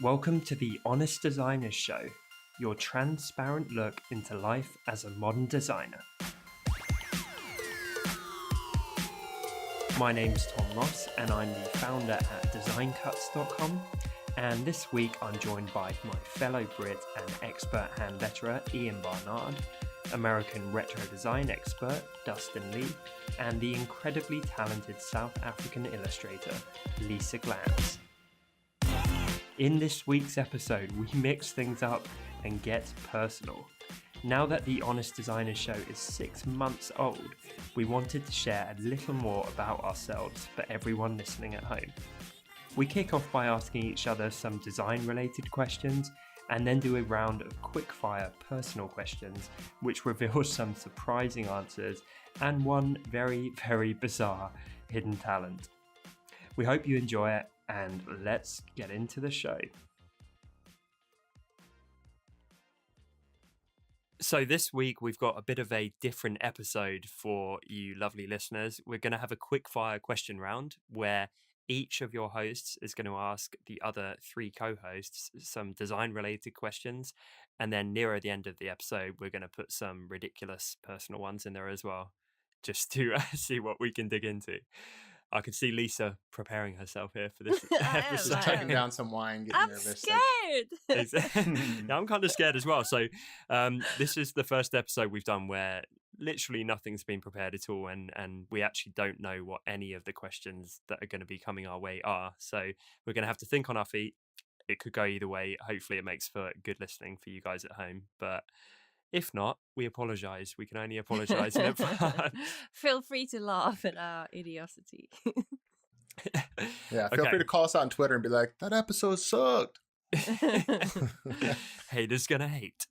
Welcome to the Honest Designers Show, your transparent look into life as a modern designer. My name's Tom Ross and I'm the founder at designcuts.com, and this week I'm joined by my fellow Brit and expert hand letterer Ian Barnard, American retro design expert Dustin Lee, and the incredibly talented South African illustrator Lisa Glantz. In this week's episode, we mix things up and get personal. Now that the Honest Designers Show is 6 months old, we wanted to share a little more about ourselves for everyone listening at home. We kick off by asking each other some design-related questions, and then do a round of quick-fire personal questions, which reveals some surprising answers and one very, very bizarre hidden talent. We hope you enjoy it, and let's get into the show. So this week we've got a bit of a different episode for you lovely listeners. We're going to have a quick fire question round where each of your hosts is going to ask the other 3 co-hosts some design related questions, and then nearer the end of the episode we're going to put some ridiculous personal ones in there as well, just to see what we can dig into. I can see Lisa preparing herself here for this episode. Just chugging down some wine, getting nervous. I'm scared. Yeah, I'm kind of scared as well. So this is the first episode we've done where literally nothing's been prepared at all, and we actually don't know what any of the questions that are going to be coming our way are. So we're going to have to think on our feet. It could go either way. Hopefully it makes for good listening for you guys at home. But if not, we apologise. We can only apologise in advance. Feel free to laugh at our idiocy. Yeah, feel free to call us out on Twitter and be like, that episode sucked. Haters gonna hate.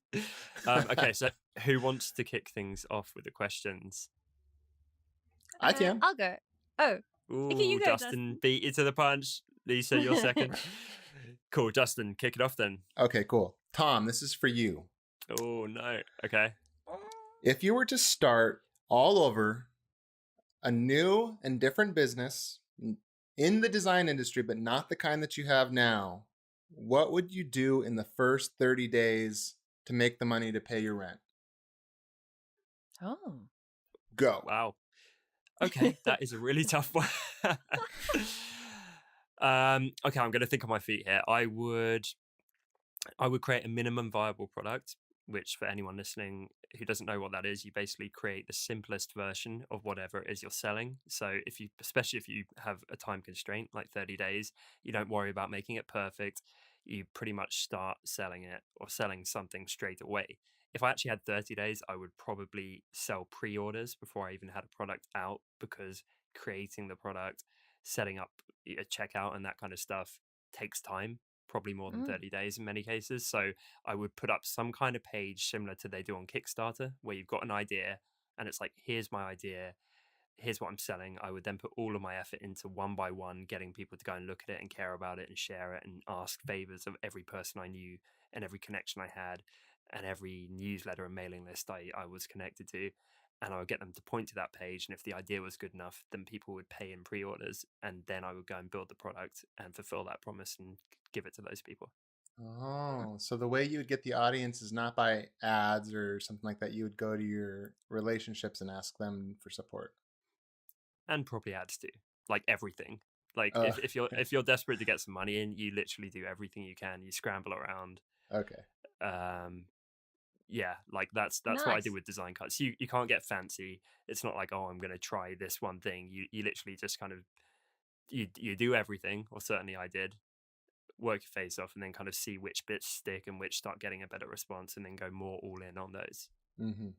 Okay, so who wants to kick things off with the questions? I can. I'll go. Oh, Ooh, okay, you go, Dustin beat you to the punch. Lisa, you're second. Cool, Dustin, kick it off then. Okay, cool. Tom, this is for you. Oh, no. Okay. If you were to start all over a new and different business in the design industry, but not the kind that you have now, what would you do in the first 30 days to make the money to pay your rent? Oh. Go. Wow. Okay, that is a really tough one. Okay, I'm going to think on my feet here. I would create a minimum viable product, which for anyone listening who doesn't know what that is, you basically create the simplest version of whatever it is you're selling. So especially if you have a time constraint like 30 days, you don't worry about making it perfect. You pretty much start selling it or selling something straight away. If I actually had 30 days, I would probably sell pre-orders before I even had a product out, because creating the product, setting up a checkout and that kind of stuff takes time. Probably more than 30 days in many cases. So I would put up some kind of page similar to they do on Kickstarter, where you've got an idea and it's like, here's my idea, here's what I'm selling. I would then put all of my effort into one by one getting people to go and look at it and care about it and share it and ask favors of every person I knew and every connection I had and every newsletter and mailing list I was connected to. And I would get them to point to that page, and if the idea was good enough, then people would pay in pre-orders, and then I would go and build the product and fulfill that promise and give it to those people. Oh, so the way you would get the audience is not by ads or something like that. You would go to your relationships and ask them for support. And probably ads too, like everything. Like if you're desperate to get some money in, you literally do everything you can. You scramble around. Okay. Yeah, like that's Nice. what I do with design cuts. You can't get fancy. It's not like, oh, I'm going to try this one thing. You literally just kind of you do everything, or certainly I did. Work your face off and then kind of see which bits stick and which start getting a better response, and then go more all in on those. Mm-hmm.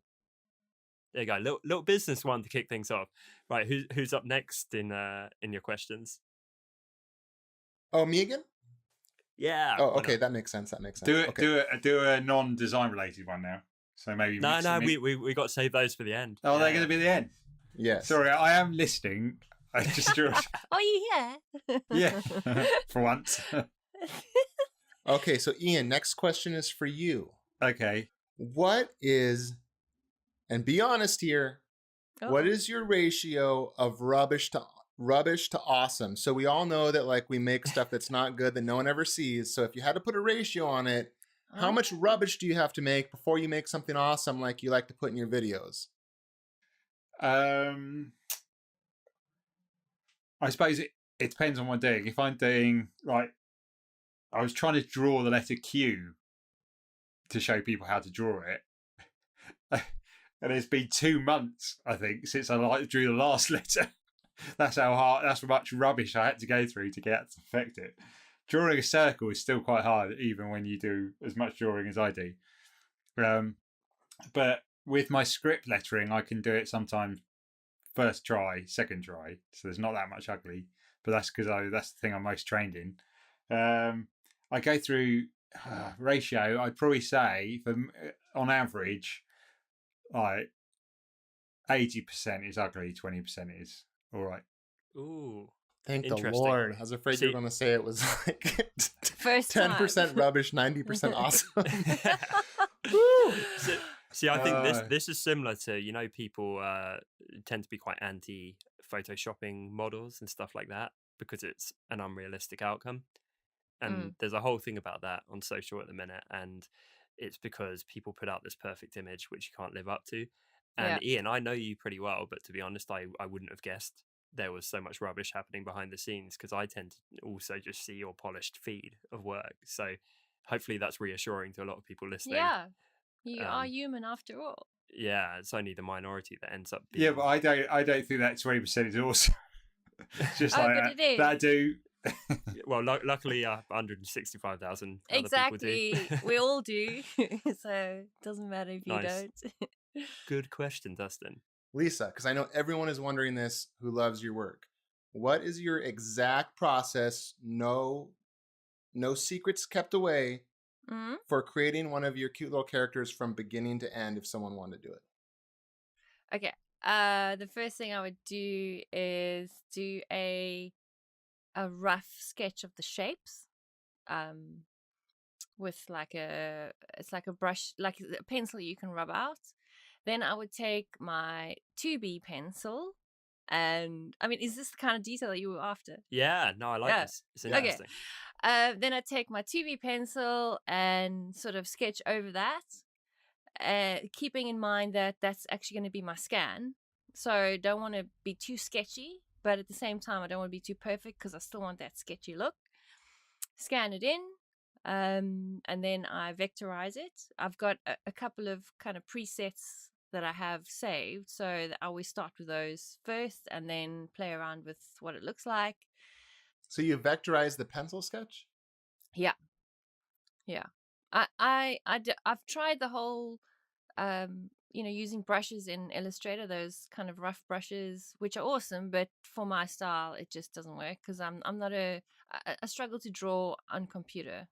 There you go, little business one to kick things off. Right, who's up next in your questions? Oh, me again? Yeah. Oh, okay, that makes sense. Do a non-design related one now. So maybe we got to save those for the end. Oh, they're going to be the end. Yes. Sorry, I am listening. I just drew. Are you here? Yeah, for once. Okay, so Ian, next question is for you. Okay. What is, and be honest here, Oh. what is your ratio of rubbish to rubbish to awesome. So we all know that like we make stuff that's not good that no one ever sees. So if you had to put a ratio on it, how much rubbish do you have to make before you make something awesome like you like to put in your videos? I suppose it depends on what I'm doing. If I'm doing like, I was trying to draw the letter Q to show people how to draw it. And it's been 2 months, I think, since I drew the last letter. That's how much rubbish I had to go through to get to perfect it. Drawing a circle is still quite hard, even when you do as much drawing as I do. But with my script lettering, I can do it sometimes first try, second try. So there's not that much ugly, but that's because that's the thing I'm most trained in. I go through ratio. I'd probably say, on average, like 80% is ugly, 20% is all right. Ooh. Thank the Interesting. Lord. I was afraid you were going to say it was like First 10% time. rubbish, 90% awesome. See, I think this is similar to, people tend to be quite anti photoshopping models and stuff like that because it's an unrealistic outcome. And there's a whole thing about that on social at the minute, and it's because people put out this perfect image which you can't live up to. And Ian, I know you pretty well, but to be honest, I wouldn't have guessed there was so much rubbish happening behind the scenes because I tend to also just see your polished feed of work. So hopefully that's reassuring to a lot of people listening. Yeah, you are human after all. Yeah, it's only the minority that ends up being... Yeah, but I don't think that 20% is awesome. It's just like but it is. that do. Well, luckily 165,000 Exactly. other people do. We all do. So it doesn't matter if you Nice. don't. Good question, Dustin. Lisa, because I know everyone is wondering this who loves your work. What is your exact process? No secrets kept away for creating one of your cute little characters from beginning to end if someone wanted to do it. Okay. The first thing I would do is do a rough sketch of the shapes. With it's like a brush, like a pencil you can rub out. Then I would take my 2B pencil, and I mean, is this the kind of detail that you were after? Yeah, no, I like this. It's interesting. Okay. Then I take my 2B pencil and sort of sketch over that, keeping in mind that that's actually going to be my scan. So I don't want to be too sketchy, but at the same time, I don't want to be too perfect because I still want that sketchy look. Scan it in. And then I vectorize it. I've got a couple of kind of presets that I have saved, so that I always start with those first and then play around with what it looks like. So you vectorize the pencil sketch? Yeah. I've tried the whole using brushes in Illustrator, those kind of rough brushes, which are awesome, but for my style it just doesn't work because I'm not I struggle to draw on computer.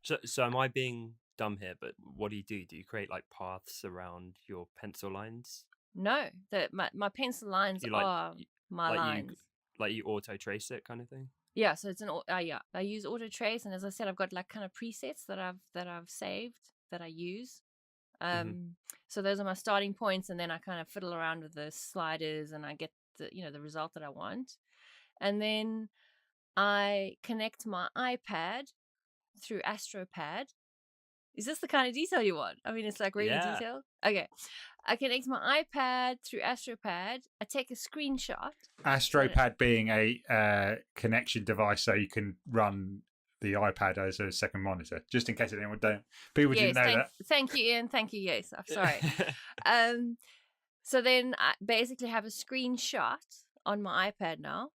So am I being dumb here? But what do you do? Do you create like paths around your pencil lines? No, my pencil lines are my lines. You auto trace it, kind of thing. Yeah, so it's I use auto trace, and as I said, I've got like kind of presets that I've saved that I use. So those are my starting points, and then I kind of fiddle around with the sliders, and I get the result that I want, and then I connect my iPad through AstroPad. Is this the kind of detail you want? I mean, it's like really detailed. Okay. I connect my iPad through AstroPad. I take a screenshot. AstroPad being a connection device so you can run the iPad as a second monitor, just in case anyone didn't know that. Thank you, Ian. Thank you. Yes, I'm sorry. So then I basically have a screenshot on my iPad now,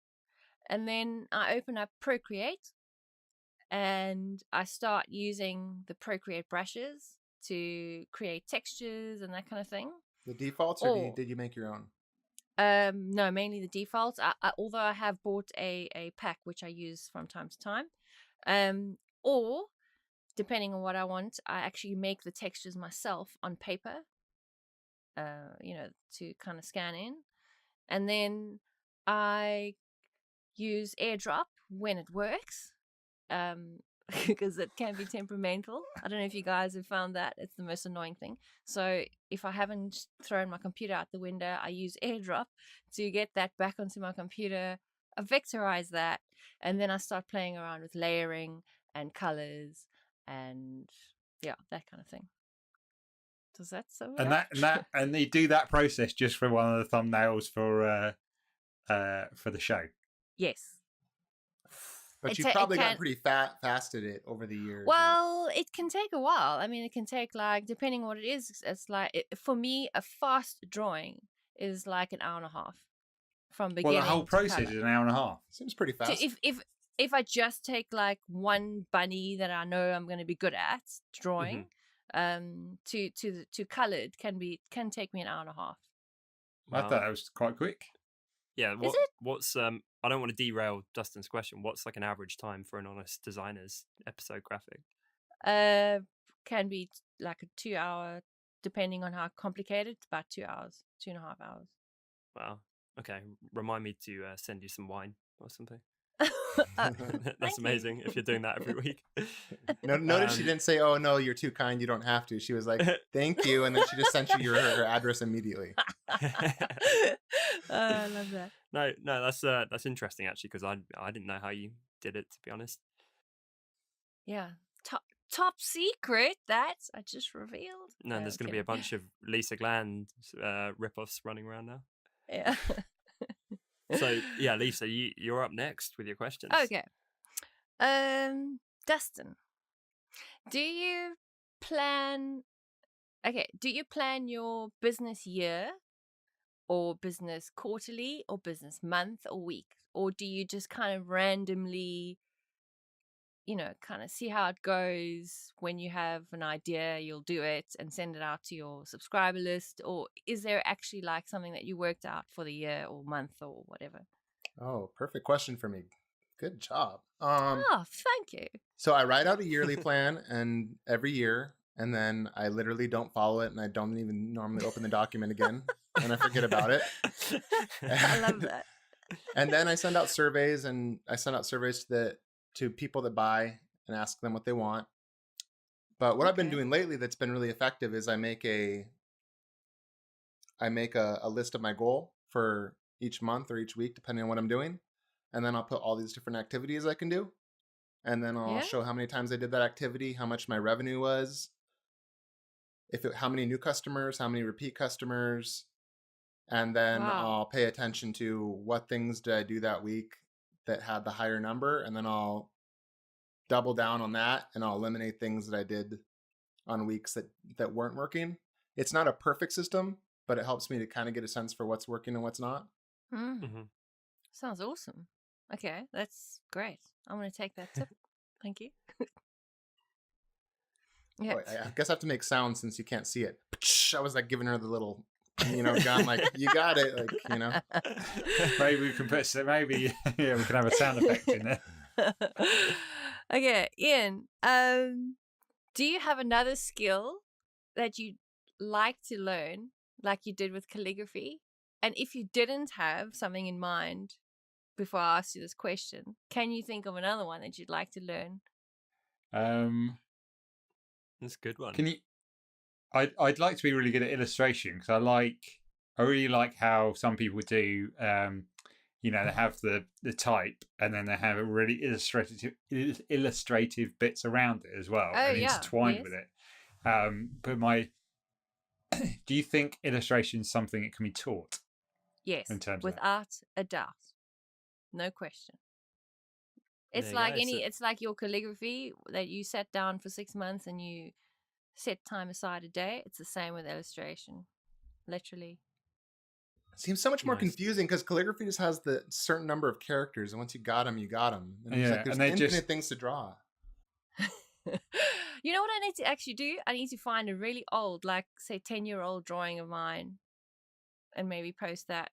and then I open up Procreate, and I start using the Procreate brushes to create textures and that kind of thing. The defaults, or did you make your own? No, mainly the defaults. Although I have bought a pack which I use from time to time, or depending on what I want, I actually make the textures myself on paper. To kind of scan in, and then I use AirDrop when it works. because it can be temperamental. I don't know if you guys have found that. It's the most annoying thing. So if I haven't thrown my computer out the window, I use AirDrop to get that back onto my computer. I vectorize that, and then I start playing around with layering and colors and yeah, that kind of thing. Does that sum it up? And they do that process just for one of the thumbnails for the show. Yes. But you've probably gotten pretty fast at it over the years. Well, it can take a while. I mean, it can take like, depending on what it is, it's like, for me, a fast drawing is like an hour and a half from beginning. Well, the whole process is an hour and a half. Seems pretty fast. So if I just take like one bunny that I know I'm going to be good at drawing, to colored can take me an hour and a half. I thought that was quite quick. Yeah, what's I don't want to derail Dustin's question. What's like an average time for an Honest Designers episode graphic? Can be like a 2 hour, depending on how complicated. About 2 hours, 2.5 hours. Wow. Okay. Remind me to send you some wine or something. That's amazing you. if you're doing that every week. Notice she didn't say, "Oh no, you're too kind. You don't have to." She was like, "Thank you," and then she just sent you her address immediately. I love that. No, that's interesting actually, because I didn't know how you did it, to be honest. Yeah, top secret that I just revealed. No, there's going to be a bunch of Lisa Gland rip-offs running around now. Yeah. So yeah, Lisa, you're up next with your questions. Okay. Dustin, do you plan your business year or business quarterly or business month or week? Or do you just kind of randomly, kind of see how it goes? When you have an idea, you'll do it and send it out to your subscriber list? Or is there actually like something that you worked out for the year or month or whatever? Oh, perfect question for me. Good job. Thank you. So I write out a yearly plan and every year, and then I literally don't follow it, and I don't even normally open the document again, and I forget about it. I love that. And then I send out surveys, to people that buy and ask them what they want. But what I've been doing lately that's been really effective is I make a list of my goal for each month or each week, depending on what I'm doing. And then I'll put all these different activities I can do. And then I'll show how many times I did that activity, how much my revenue was, how many new customers, how many repeat customers. And then I'll pay attention to what things did I do that week that had the higher number. And then I'll double down on that, and I'll eliminate things that I did on weeks that weren't working. It's not a perfect system, but it helps me to kind of get a sense for what's working and what's not. Mm-hmm. Sounds awesome. Okay, that's great. I'm going to take that tip. Thank you. Yeah. Oh, I guess I have to make sound since you can't see it. I was like giving her the little, gun, like, you got it, like, Maybe we can we can have a sound effect in there. Okay, Ian, do you have another skill that you'd like to learn, like you did with calligraphy? And if you didn't have something in mind before I asked you this question, can you think of another one that you'd like to learn? That's a good one. Can you? I'd like to be really good at illustration, because I really like how some people do. They have the type, and then they have a really illustrative bits around it as well, and intertwined with it. But do you think illustration is something that can be taught? Yes, without a doubt, no question. It's like your calligraphy that you sat down for 6 months and you set time aside a day. It's the same with illustration, literally. It seems so much more confusing because calligraphy just has the certain number of characters, and once you got them, you got them. And there's infinite things to draw. You know what I need to actually do? I need to find a really old, like say 10-year-old drawing of mine, and maybe post that.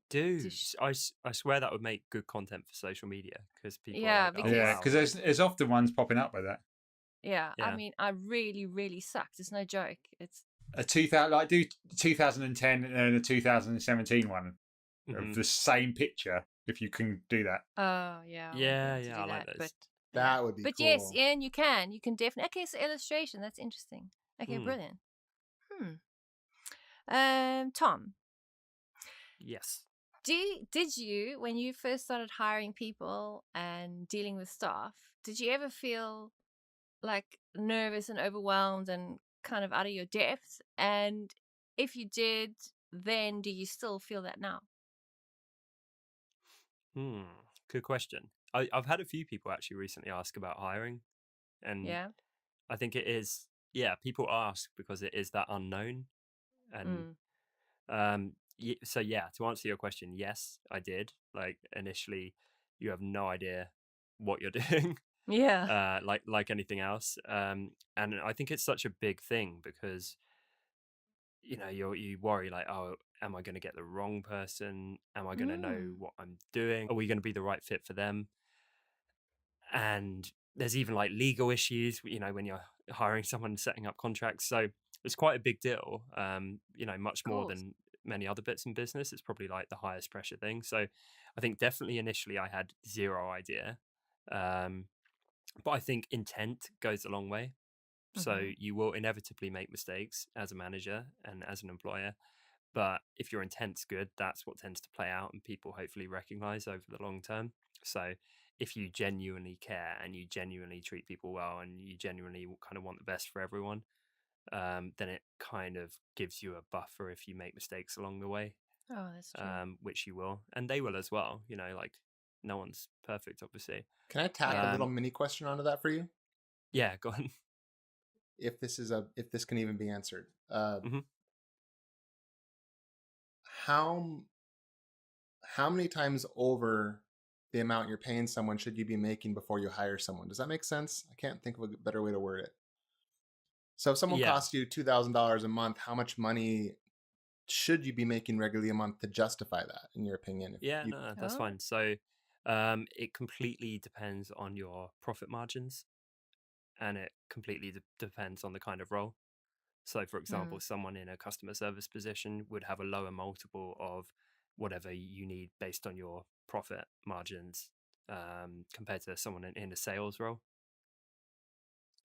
Dude, I swear that would make good content for social media, because people because there's often ones popping up like that. Yeah, I mean, I really, really sucked. It's no joke. It's a 2010 and a 2017 one of the same picture, if you can do that. Oh yeah. Yeah, I like those. But That would be But cool. yes, Ian, you can definitely. Okay, so illustration. That's interesting. Okay, Hmm. brilliant. Tom, Yes. did you, when you first started hiring people and dealing with staff, did you ever feel like nervous and overwhelmed and kind of out of your depth? And if you did, then do you still feel that now? Good question. I've had a few people actually recently ask about hiring, and Yeah. I think it is, people ask because it is that unknown. And so to answer your question, yes, I did. Like initially, you have no idea what you're doing, Yeah. like anything else. And I think it's such a big thing because you worry like, oh, am I going to get the wrong person? Am I going to know what I'm doing? Are we going to be the right fit for them? And there's even like legal issues, when you're hiring someone and setting up contracts. So it's quite a big deal. Much more Cool. than many other bits in business. It's probably like the highest pressure thing. So I think definitely initially I had zero idea. But I think intent goes a long way. So you will inevitably make mistakes as a manager and as an employer. But if your intent's good, that's what tends to play out and people hopefully recognize over the long term. So if you genuinely care and you genuinely treat people well and you genuinely kind of want the best for everyone, then it kind of gives you a buffer if you make mistakes along the way, Oh, that's true. which you will. And they will as well. Like no one's perfect, obviously. Can I tack a little mini question onto that for you? Yeah, go on. If this can even be answered. How many times over the amount you're paying someone should you be making before you hire someone? Does that make sense? I can't think of a better way to word it. So if someone costs you $2,000 a month, how much money should you be making regularly a month to justify that, in your opinion? No, that's fine. So it completely depends on your profit margins, and it completely depends on the kind of role. So, for example, someone in a customer service position would have a lower multiple of whatever you need based on your profit margins compared to someone in a sales role.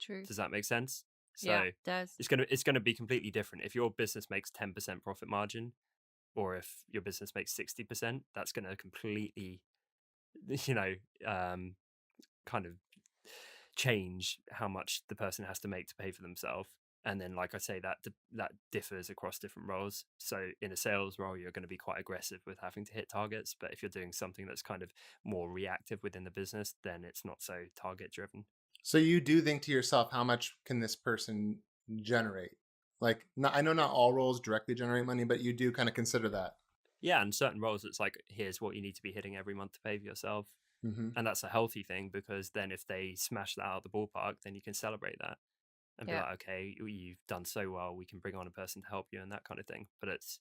True. Does that make sense? So yeah, it does. It's gonna be completely different. If your business makes 10% profit margin, or if your business makes 60%, that's gonna completely, kind of change how much the person has to make to pay for themselves. And then, like I say, that differs across different roles. So in a sales role, you're going to be quite aggressive with having to hit targets. But if you're doing something that's kind of more reactive within the business, then it's not so target driven. So you do think to yourself, how much can this person generate? Like, I know not all roles directly generate money, but you do kind of consider that. Yeah, and certain roles, it's like, here's what you need to be hitting every month to pay for yourself. And that's a healthy thing, because then if they smash that out of the ballpark, then you can celebrate that and be like, okay, you've done so well, we can bring on a person to help you and that kind of thing. But it's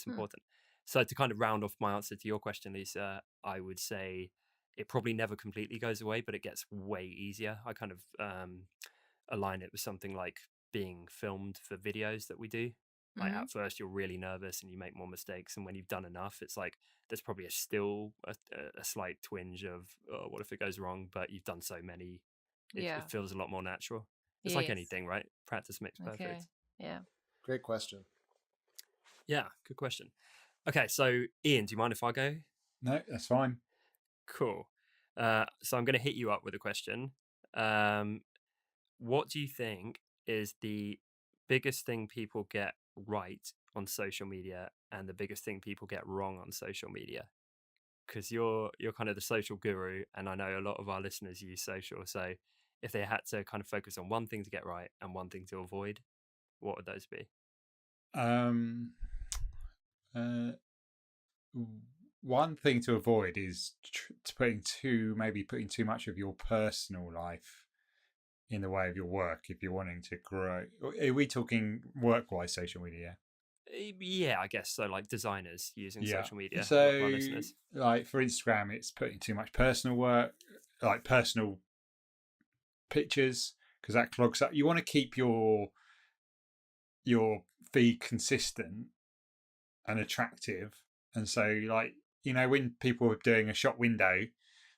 important. So to kind of round off my answer to your question, Lisa, I would say it probably never completely goes away, but it gets way easier. I kind of align it with something like being filmed for videos that we do. Like at first you're really nervous and you make more mistakes, and when you've done enough, it's like there's probably still a slight twinge of, oh, what if it goes wrong? But you've done so many, it feels a lot more natural. It's like anything, right? Practice makes perfect. Okay. Yeah. Great question. Yeah, good question. Okay, so Ian, do you mind if I go? No, that's fine. Cool. So I'm going to hit you up with a question. What do you think is the biggest thing people get right on social media and the biggest thing people get wrong on social media? Because you're kind of the social guru, and I know a lot of our listeners use social. So if they had to kind of focus on one thing to get right and one thing to avoid, what would those be? One thing to avoid is putting too much of your personal life in the way of your work if you're wanting to grow. Are we talking work-wise social media? Yeah, I guess so. Like designers using social media. So, like for Instagram, it's putting too much personal work, like personal pictures, because that clogs up. You want to keep your feed consistent and attractive, and so like when people are doing a shop window,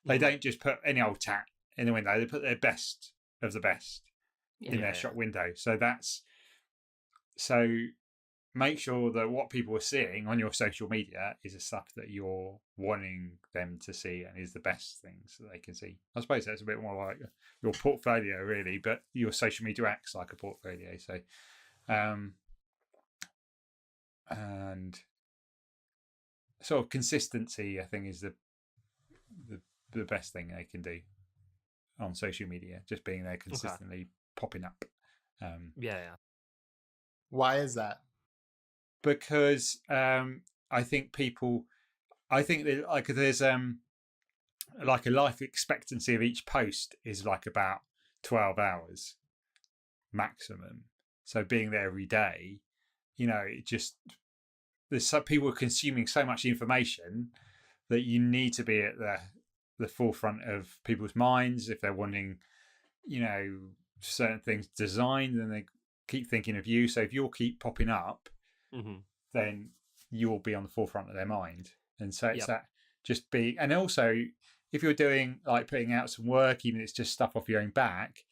they don't just put any old tat in the window. They put their best of the best in Yeah. their shop window. So make sure that what people are seeing on your social media is the stuff that you're wanting them to see and is the best things that they can see. I suppose that's a bit more like your portfolio, really, but your social media acts like a portfolio. So, and sort of consistency, I think, is the best thing they can do on social media. Just being there consistently, popping up. Yeah. Why is that? Because I think that like there's like a life expectancy of each post is like about 12 hours maximum. So being there every day, it just, there's some people consuming so much information that you need to be at the forefront of people's minds if they're wanting, certain things designed, then they keep thinking of you. So if you'll keep popping up, then you'll be on the forefront of their mind. And so it's that just being, and also if you're doing like putting out some work, even if it's just stuff off your own back,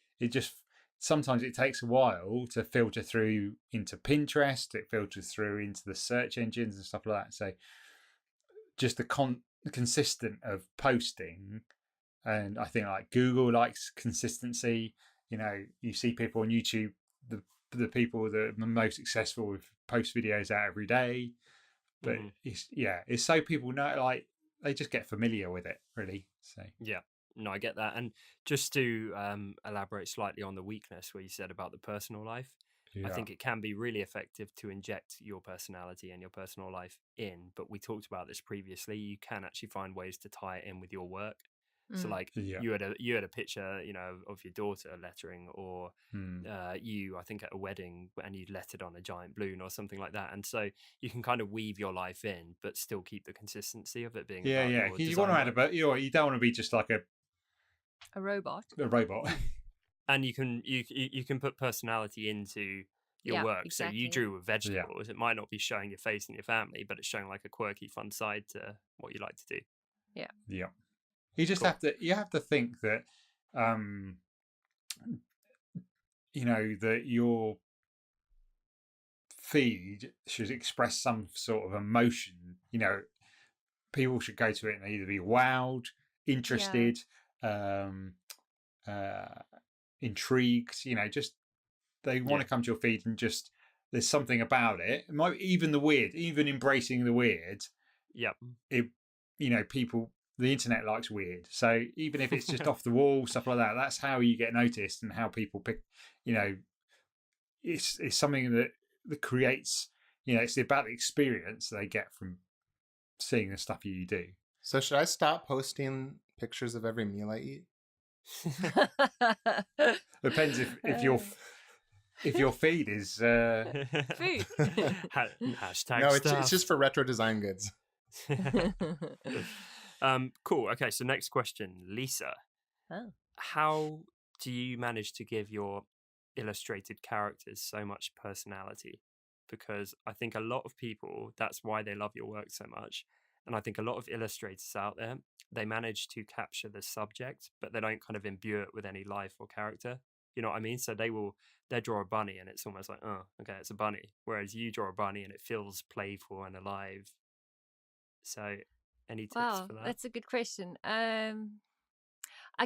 sometimes it takes a while to filter through into Pinterest, it filters through into the search engines and stuff like that. So just the consistent of posting, and I think like Google likes consistency. You see people on YouTube, the people that are most successful with post videos out every day, but it's so people know, like they just get familiar with it, really. So no, I get that. And just to elaborate slightly on the weakness where you said about the personal life, I think it can be really effective to inject your personality and your personal life in, but we talked about this previously. You can actually find ways to tie it in with your work. So like you had a picture, of your daughter lettering, or I think at a wedding, and you lettered on a giant balloon or something like that. And so you can kind of weave your life in, but still keep the consistency of it being. About you want to add about you don't want to be just like a robot. And you can put personality into your work. Exactly. So you drew with vegetables. It might not be showing your face and your family, but it's showing like a quirky, fun side to what you like to do. Yeah. You just have to think that, that your feed should express some sort of emotion. People should go to it and either be wowed, interested, intrigued. Just they want to come to your feed and just there's something about it. It might even the weird, even embracing the weird. People. The internet likes weird, so even if it's just off the wall stuff like that, that's how you get noticed and how people pick. It's something that creates. It's about the experience they get from seeing the stuff you do. So should I stop posting pictures of every meal I eat? Depends if your feed is food. Hashtag No, stuff. it's just for retro design goods. Cool. Okay, so next question, Lisa. Oh. How do you manage to give your illustrated characters so much personality? Because I think a lot of people, that's why they love your work so much. And I think a lot of illustrators out there, they manage to capture the subject, but they don't kind of imbue it with any life or character. You know what I mean? So they draw a bunny and it's almost like, oh, okay, it's a bunny. Whereas you draw a bunny and it feels playful and alive. So any tips for that? That's a good question. I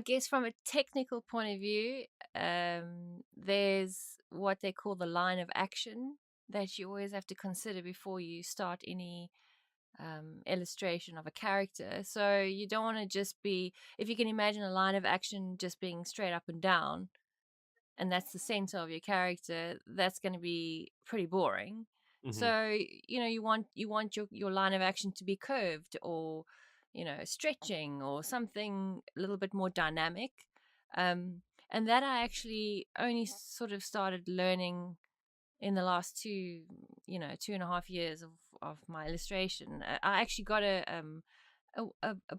guess from a technical point of view, there's what they call the line of action that you always have to consider before you start any illustration of a character. So you don't want to just be, if you can imagine a line of action just being straight up and down, and that's the center of your character, that's going to be pretty boring. So you want your line of action to be curved or stretching or something a little bit more dynamic, and that I actually only sort of started learning in the last 2.5 years of my illustration. I actually got a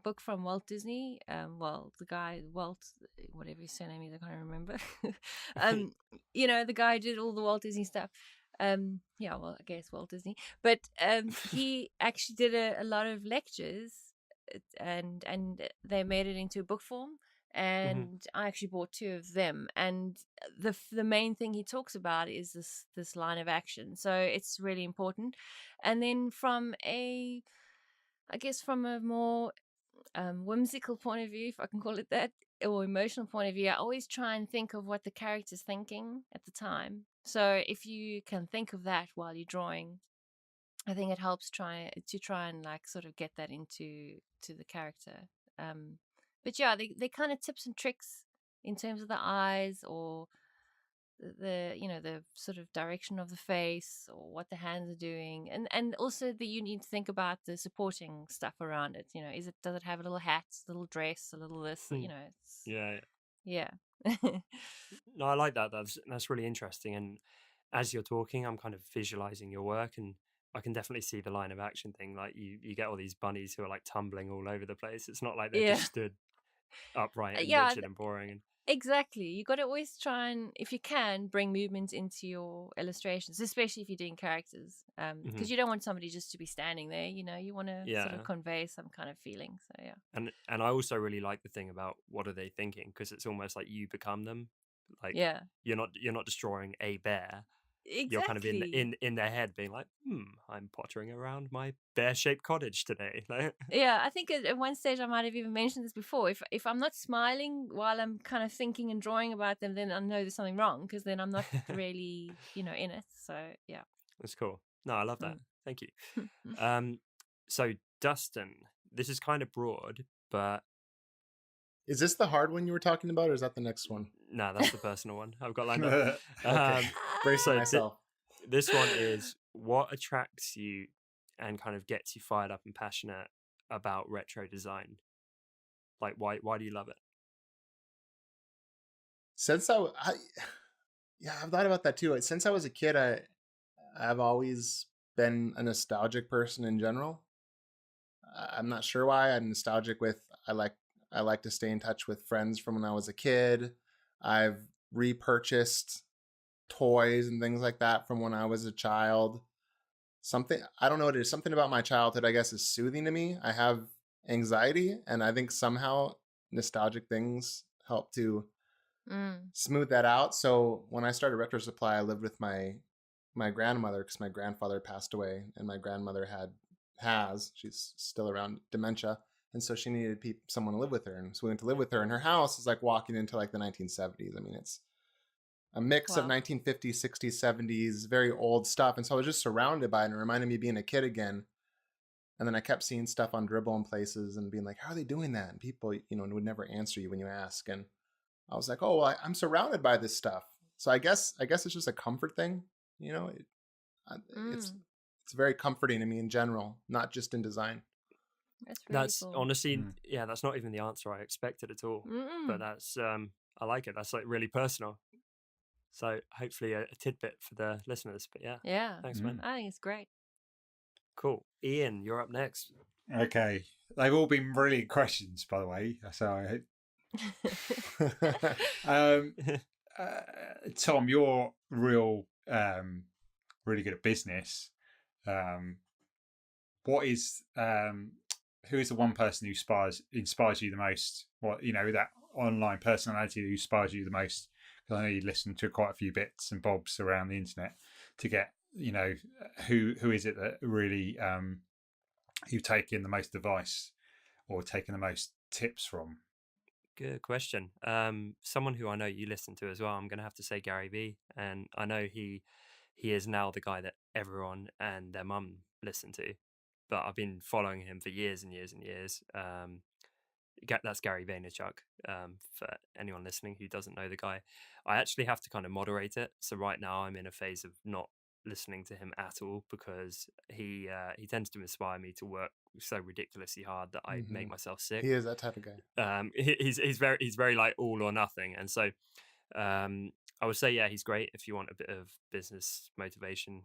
book from Walt Disney. The guy Walt, whatever his surname is, I can't remember. The guy who did all the Walt Disney stuff. I guess Walt Disney. But he actually did a lot of lectures, and they made it into book form. and I actually bought 2 of them. And the main thing he talks about is this line of action. So it's really important. And then from a, I guess from a more whimsical point of view, if I can call it that, or emotional point of view, I always try and think of what the character's thinking at the time. So if you can think of that while you're drawing, I think it helps try and like sort of get that into the character. But yeah, they kind of tips and tricks in terms of the eyes, or the the sort of direction of the face, or what the hands are doing, and also you need to think about the supporting stuff around it. Does it have a little hat, a little dress, a little this? It's Yeah. yeah. No, I like that. That's really interesting. And as you're talking, I'm kind of visualizing your work, and I can definitely see the line of action thing. Like you get all these bunnies who are like tumbling all over the place. It's not like they're Yeah. just stood upright and Yeah, rigid and boring. And exactly. You got to always try and, if you can, bring movement into your illustrations, especially if you're doing characters, because you don't want somebody just to be standing there. You want to sort Yeah. of convey some kind of feeling. So yeah. And I also really like the thing about what are they thinking, because it's almost like you become them. Like Yeah. you're not just drawing a bear. You're kind of Exactly. in their head being like, I'm pottering around my bear-shaped cottage today. Like, Yeah, I think at one stage I might have even mentioned this before. If I'm not smiling while I'm kind of thinking and drawing about them, then I know there's something wrong, because then I'm not really, in it. So yeah. that's cool. No, I love that. Mm. Thank you. So Dustin, this is kind of broad, but Is this the hard one you were talking about, or is that the next one? no, that's the personal one I've got lined up. Okay. Bracing so myself. This one is, what attracts you and kind of gets you fired up and passionate about retro design? Like, why do you love it? Since yeah, I've thought about that too. Since I was a kid, I've always been a nostalgic person in general. I'm not sure why. I'm nostalgic with, I like to stay in touch with friends from when I was a kid. I've repurchased toys and things like that from when I was a child. Something, I don't know what it is, something about my childhood, I guess, is soothing to me. I have anxiety, and I think somehow nostalgic things help to smooth that out. So when I started Retro Supply, I lived with my grandmother, because my grandfather passed away, and my grandmother she's still around, dementia, and so she needed someone to live with her, and so we went to live with her. And her house is like walking into like the 1970s. I mean, it's a mix of Wow. 1950s, 60s, 70s, very old stuff. And so I was just surrounded by it, and it reminded me of being a kid again. And then I kept seeing stuff on Dribbble and places and being like, how are they doing that? And people, would never answer you when you ask. And I was like, oh, well, I'm surrounded by this stuff. So I guess it's just a comfort thing. It's very comforting to me in general, not just in design. That's really That's cool. honestly, yeah, that's not even the answer I expected at all. But that's, I like it. That's like really personal. So hopefully a tidbit for the listeners. But yeah, Yeah. thanks, man. I think it's great. Cool. Ian, you're up next. Okay. They've all been brilliant questions, by the way. So Tom, you're really good at business. What is who is the one person who inspires you the most? That online personality who inspires you the most? Because I know you listen to quite a few bits and bobs around the internet to get, who is it that really you've taken the most advice or taken the most tips from? Good question. Someone who I know you listen to as well, I'm going to have to say Gary Vee. And I know he is now the guy that everyone and their mum listen to. But I've been following him for years and years and years. That's Gary Vaynerchuk. For anyone listening who doesn't know the guy, I actually have to kind of moderate it. So right now I'm in a phase of not listening to him at all, because he tends to inspire me to work so ridiculously hard that I make myself sick. He is that type of guy. He's very like all or nothing, and so I would say, yeah, he's great if you want a bit of business motivation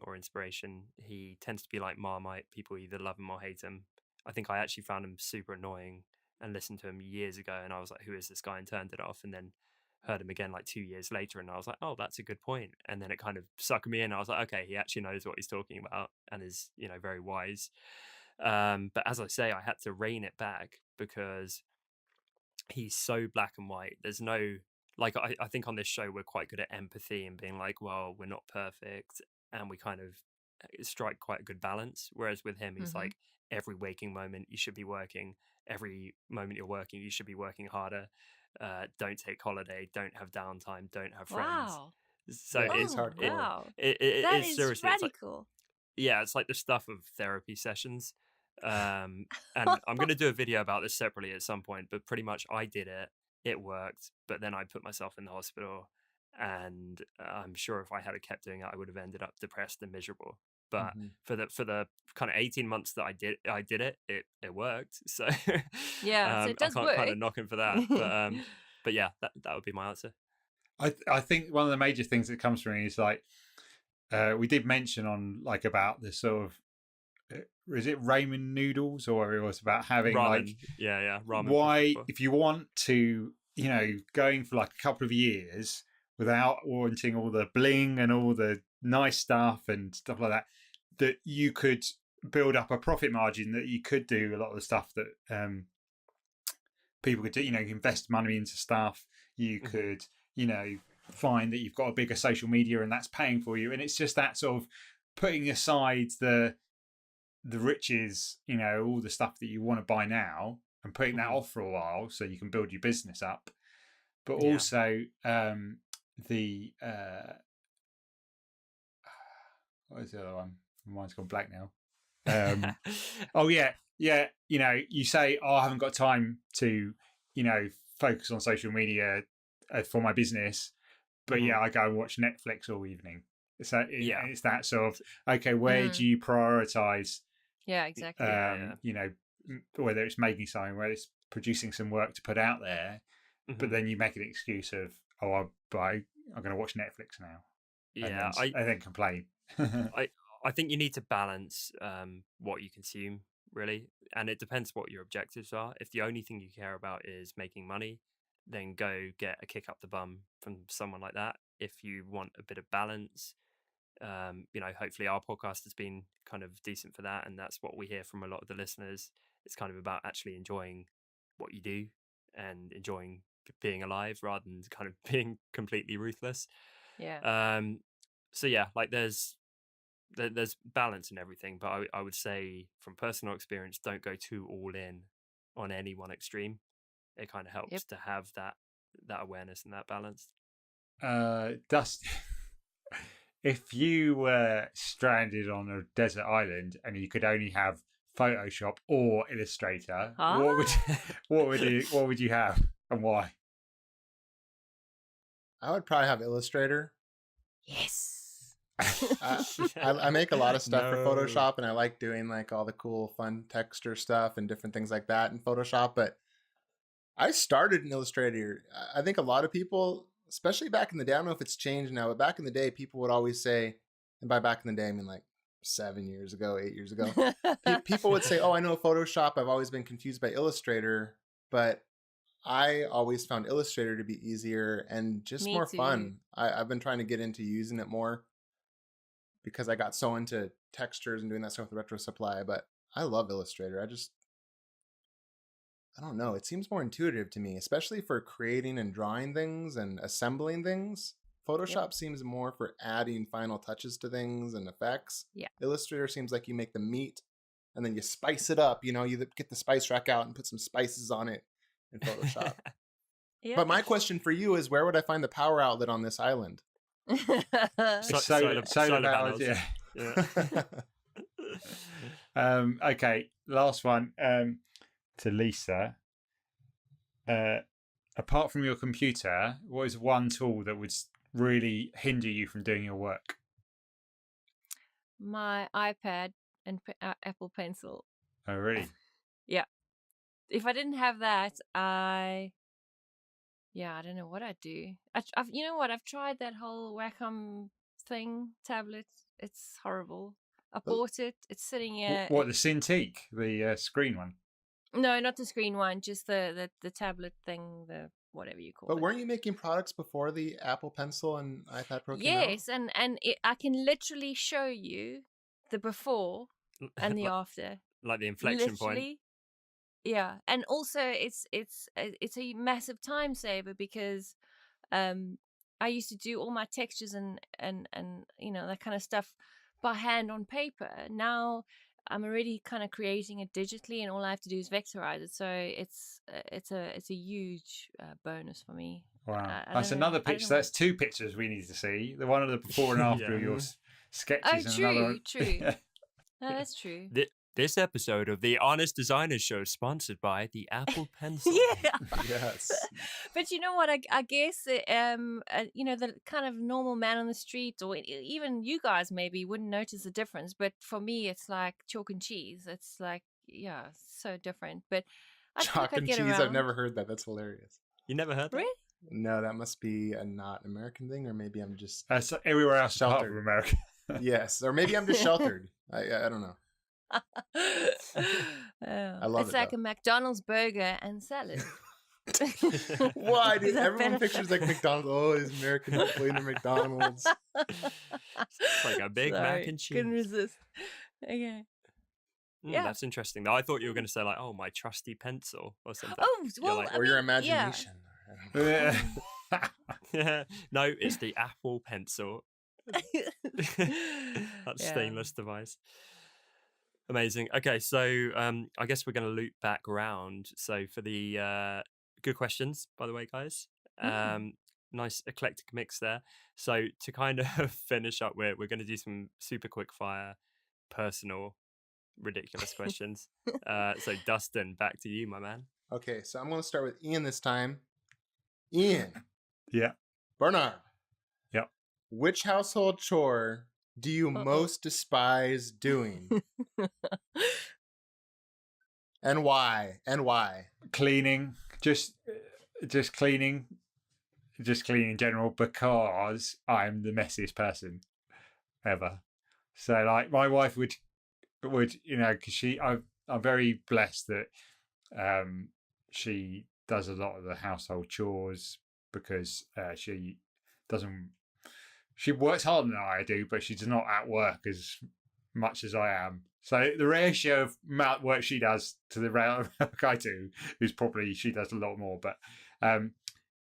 or inspiration. He tends to be like Marmite. People either love him or hate him. I think I actually found him super annoying and listened to him years ago, and I was like, who is this guy, and turned it off, and then heard him again like 2 years later, and I was like, oh, that's a good point. And then it kind of sucked me in. I was like, okay, he actually knows what he's talking about and is, very wise. But as I say, I had to rein it back, because he's so black and white. There's no, like, I think on this show we're quite good at empathy and being like, well, we're not perfect, and we kind of strike quite a good balance. Whereas with him, he's Mm-hmm. like, every waking moment you should be working, every moment you're working you should be working harder. Don't take holiday, don't have downtime, don't have friends. Wow. So Yeah, he's Oh, hardcore. wow. it That is is seriously, it's like, radical. yeah, it's like the stuff of therapy sessions. And I'm going to do a video about this separately at some point, but pretty much I did it, it worked, but then I put myself in the hospital, and I'm sure if I had kept doing it I would have ended up depressed and miserable. But Mhm. for the kind of 18 months that I did it worked. So Yeah, so it I does can't kind work. of knock him for that. But yeah, that would be my answer. I think one of the major things that comes from me is like we did mention on like about the sort of is it ramen noodles, or it was about having Ramen. like Yeah, ramen. why if you want to, you know, going for like a couple of years without wanting all the bling and all the nice stuff and stuff like that, that you could build up a profit margin, that you could do a lot of the stuff that people could do, you know, invest money into stuff, you could, you know, find that you've got a bigger social media and that's paying for you. And it's just that sort of putting aside the riches, you know, all the stuff that you want to buy now, and putting that off for a while so you can build your business up. But Yeah. also the what is the other one? My mind's gone blank now. Oh yeah, you know, you say, oh, I haven't got time to, you know, focus on social media for my business, but yeah, I go and watch Netflix all evening. So it's that sort of, okay, where do you prioritize? Yeah, exactly. You know, whether it's making something, whether it's producing some work to put out there, but then you make an excuse of, oh, I'm going to watch Netflix now. Yeah, and then complain. I think you need to balance what you consume, really, and it depends what your objectives are. If the only thing you care about is making money, then go get a kick up the bum from someone like that. If you want a bit of balance, you know, hopefully our podcast has been kind of decent for that, and that's what we hear from a lot of the listeners. It's kind of about actually enjoying what you do and enjoying being alive rather than kind of being completely ruthless. Yeah. So yeah, like there's balance in everything, but I would say from personal experience, don't go too all in on any one extreme. It kind of helps to have that awareness and that balance. Dusty, if you were stranded on a desert island and you could only have Photoshop or Illustrator, what would you have, and why? I would probably have Illustrator. Yes. I make a lot of stuff for Photoshop, and I like doing like all the cool fun texture stuff and different things like that in Photoshop, but I started in Illustrator. I think a lot of people, especially back in the day, I don't know if it's changed now, but back in the day, people would always say, and by back in the day, I mean like 7 years ago, 8 years ago, people would say, oh, I know Photoshop. I've always been confused by Illustrator, but I always found Illustrator to be easier and just more fun. I've been trying to get into using it more because I got so into textures and doing that stuff with Retro Supply, but I love Illustrator. I don't know. It seems more intuitive to me, especially for creating and drawing things and assembling things. Photoshop seems more for adding final touches to things and effects. Yeah. Illustrator seems like you make the meat and then you spice it up. You know, you get the spice rack out and put some spices on it in Photoshop. But my question for you is, where would I find the power outlet on this island? Solar panels, yeah. Okay, last one to Lisa. Apart from your computer, what is one tool that would really hinder you from doing your work? My iPad and Apple Pencil. Oh, really? Yeah. If I didn't have that, I don't know what I'd do. I've you know what? I've tried that whole Wacom thing tablet. It's horrible. I bought it. It's sitting here. What, the Cintiq, the screen one? No, not the screen one. Just the tablet thing. The whatever you call it. But weren't you making products before the Apple Pencil and iPad Pro came out? Yes, and I can literally show you the before and the after. Like the inflection point. yeah, and also it's a massive time saver because I used to do all my textures and that kind of stuff by hand on paper. Now I'm already kind of creating it digitally, and all I have to do is vectorize it. So it's a huge bonus for me. Wow, I that's don't know. another I don't picture. know That's two pictures we need to see. The one of the before and after Yeah. of your Oh, sketches, and true, another. true. No, that's true. This episode of the Honest Designer Show is sponsored by the Apple Pencil. Yeah. Yes. But you know what? I guess the kind of normal man on the street, or even you guys maybe wouldn't notice the difference. But for me, it's like chalk and cheese. It's like, yeah, so different. But I think Chalk I'd and get cheese. around. I've never heard that. That's hilarious. You never heard that? Really? No, that must be a not American thing, or maybe I'm just So everywhere else apart Sheltered. from America. yes, or maybe I'm just sheltered. I don't know. I love it's it, like though. a McDonald's burger and salad. Why, Is dude? that Everyone better? pictures like McDonald's. Oh, these American people eating McDonald's. It's like a Big Mac Sorry, and couldn't cheese. resist. Okay. Yeah. That's interesting. Though I thought you were going to say like, "Oh, my trusty pencil" or something. Oh well, like- I Or your mean, yeah. imagination. I don't know. Yeah. No, it's the Apple Pencil. That Yeah. stainless device. Amazing. Okay, so I guess we're going to loop back around. So for the good questions, by the way, guys. Nice eclectic mix there. So to kind of finish up with, we're going to do some super quick fire, personal, ridiculous questions. So Dustin, back to you, my man. Okay, so I'm going to start with Ian this time. Ian. Yeah. Bernard. Yep. Which household chore do you Uh-oh. most despise doing? And why? And why? Cleaning, just cleaning, in general, because I'm the messiest person ever. So like my wife would because I'm very blessed that she does a lot of the household chores because she works harder than I do, but she's not at work as much as I am. So the ratio of amount of work she does to the amount of work I do is probably she does a lot more. But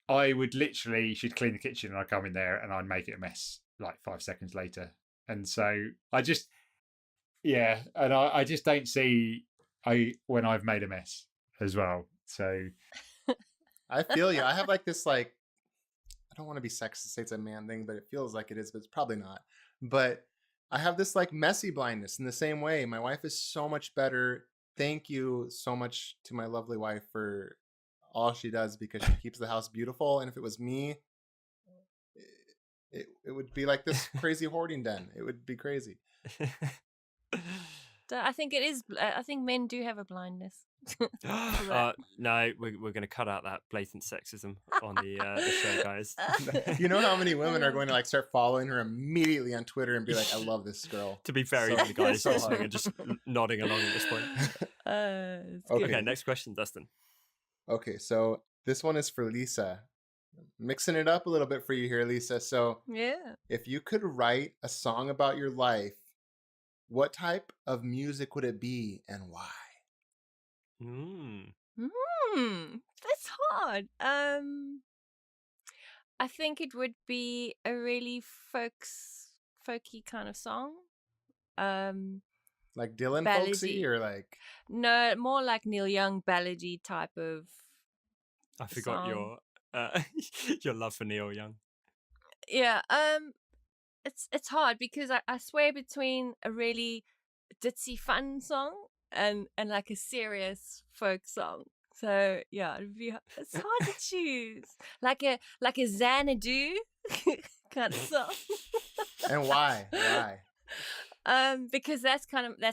I would literally, she'd clean the kitchen and I'd come in there and I'd make it a mess like 5 seconds later. And so I just, yeah, and I just don't see when I've made a mess as well. So I feel you. I have like this I don't want to be sexist, say it's a man thing, but it feels like it is, but it's probably not. But I have this like messy blindness in the same way. My wife is so much better. Thank you so much to my lovely wife for all she does because she keeps the house beautiful. And if it was me, it would be like this crazy hoarding den. It would be crazy. I think it is. I think men do have a blindness. No, we're going to cut out that blatant sexism on the show, guys. You know how many women are going to like start following her immediately on Twitter and be like, I love this girl. To be fair, So- even the guys so listening hard. are just nodding along at this point. It's Okay. good. Okay, next question, Dustin. Okay, so this one is for Lisa. Mixing it up a little bit for you here, Lisa. So Yeah. if you could write a song about your life, what type of music would it be and why? That's hard. I think it would be a really folky kind of song. Like Dylan Ballady. folksy or like No, more like Neil Young ballady type of. I forgot Song. your love for Neil Young. Yeah. It's hard because I swear between a really ditzy fun song and like a serious folk song. So yeah, it's hard to choose. Like a Xanadu kind of song. and why? Why? Because that's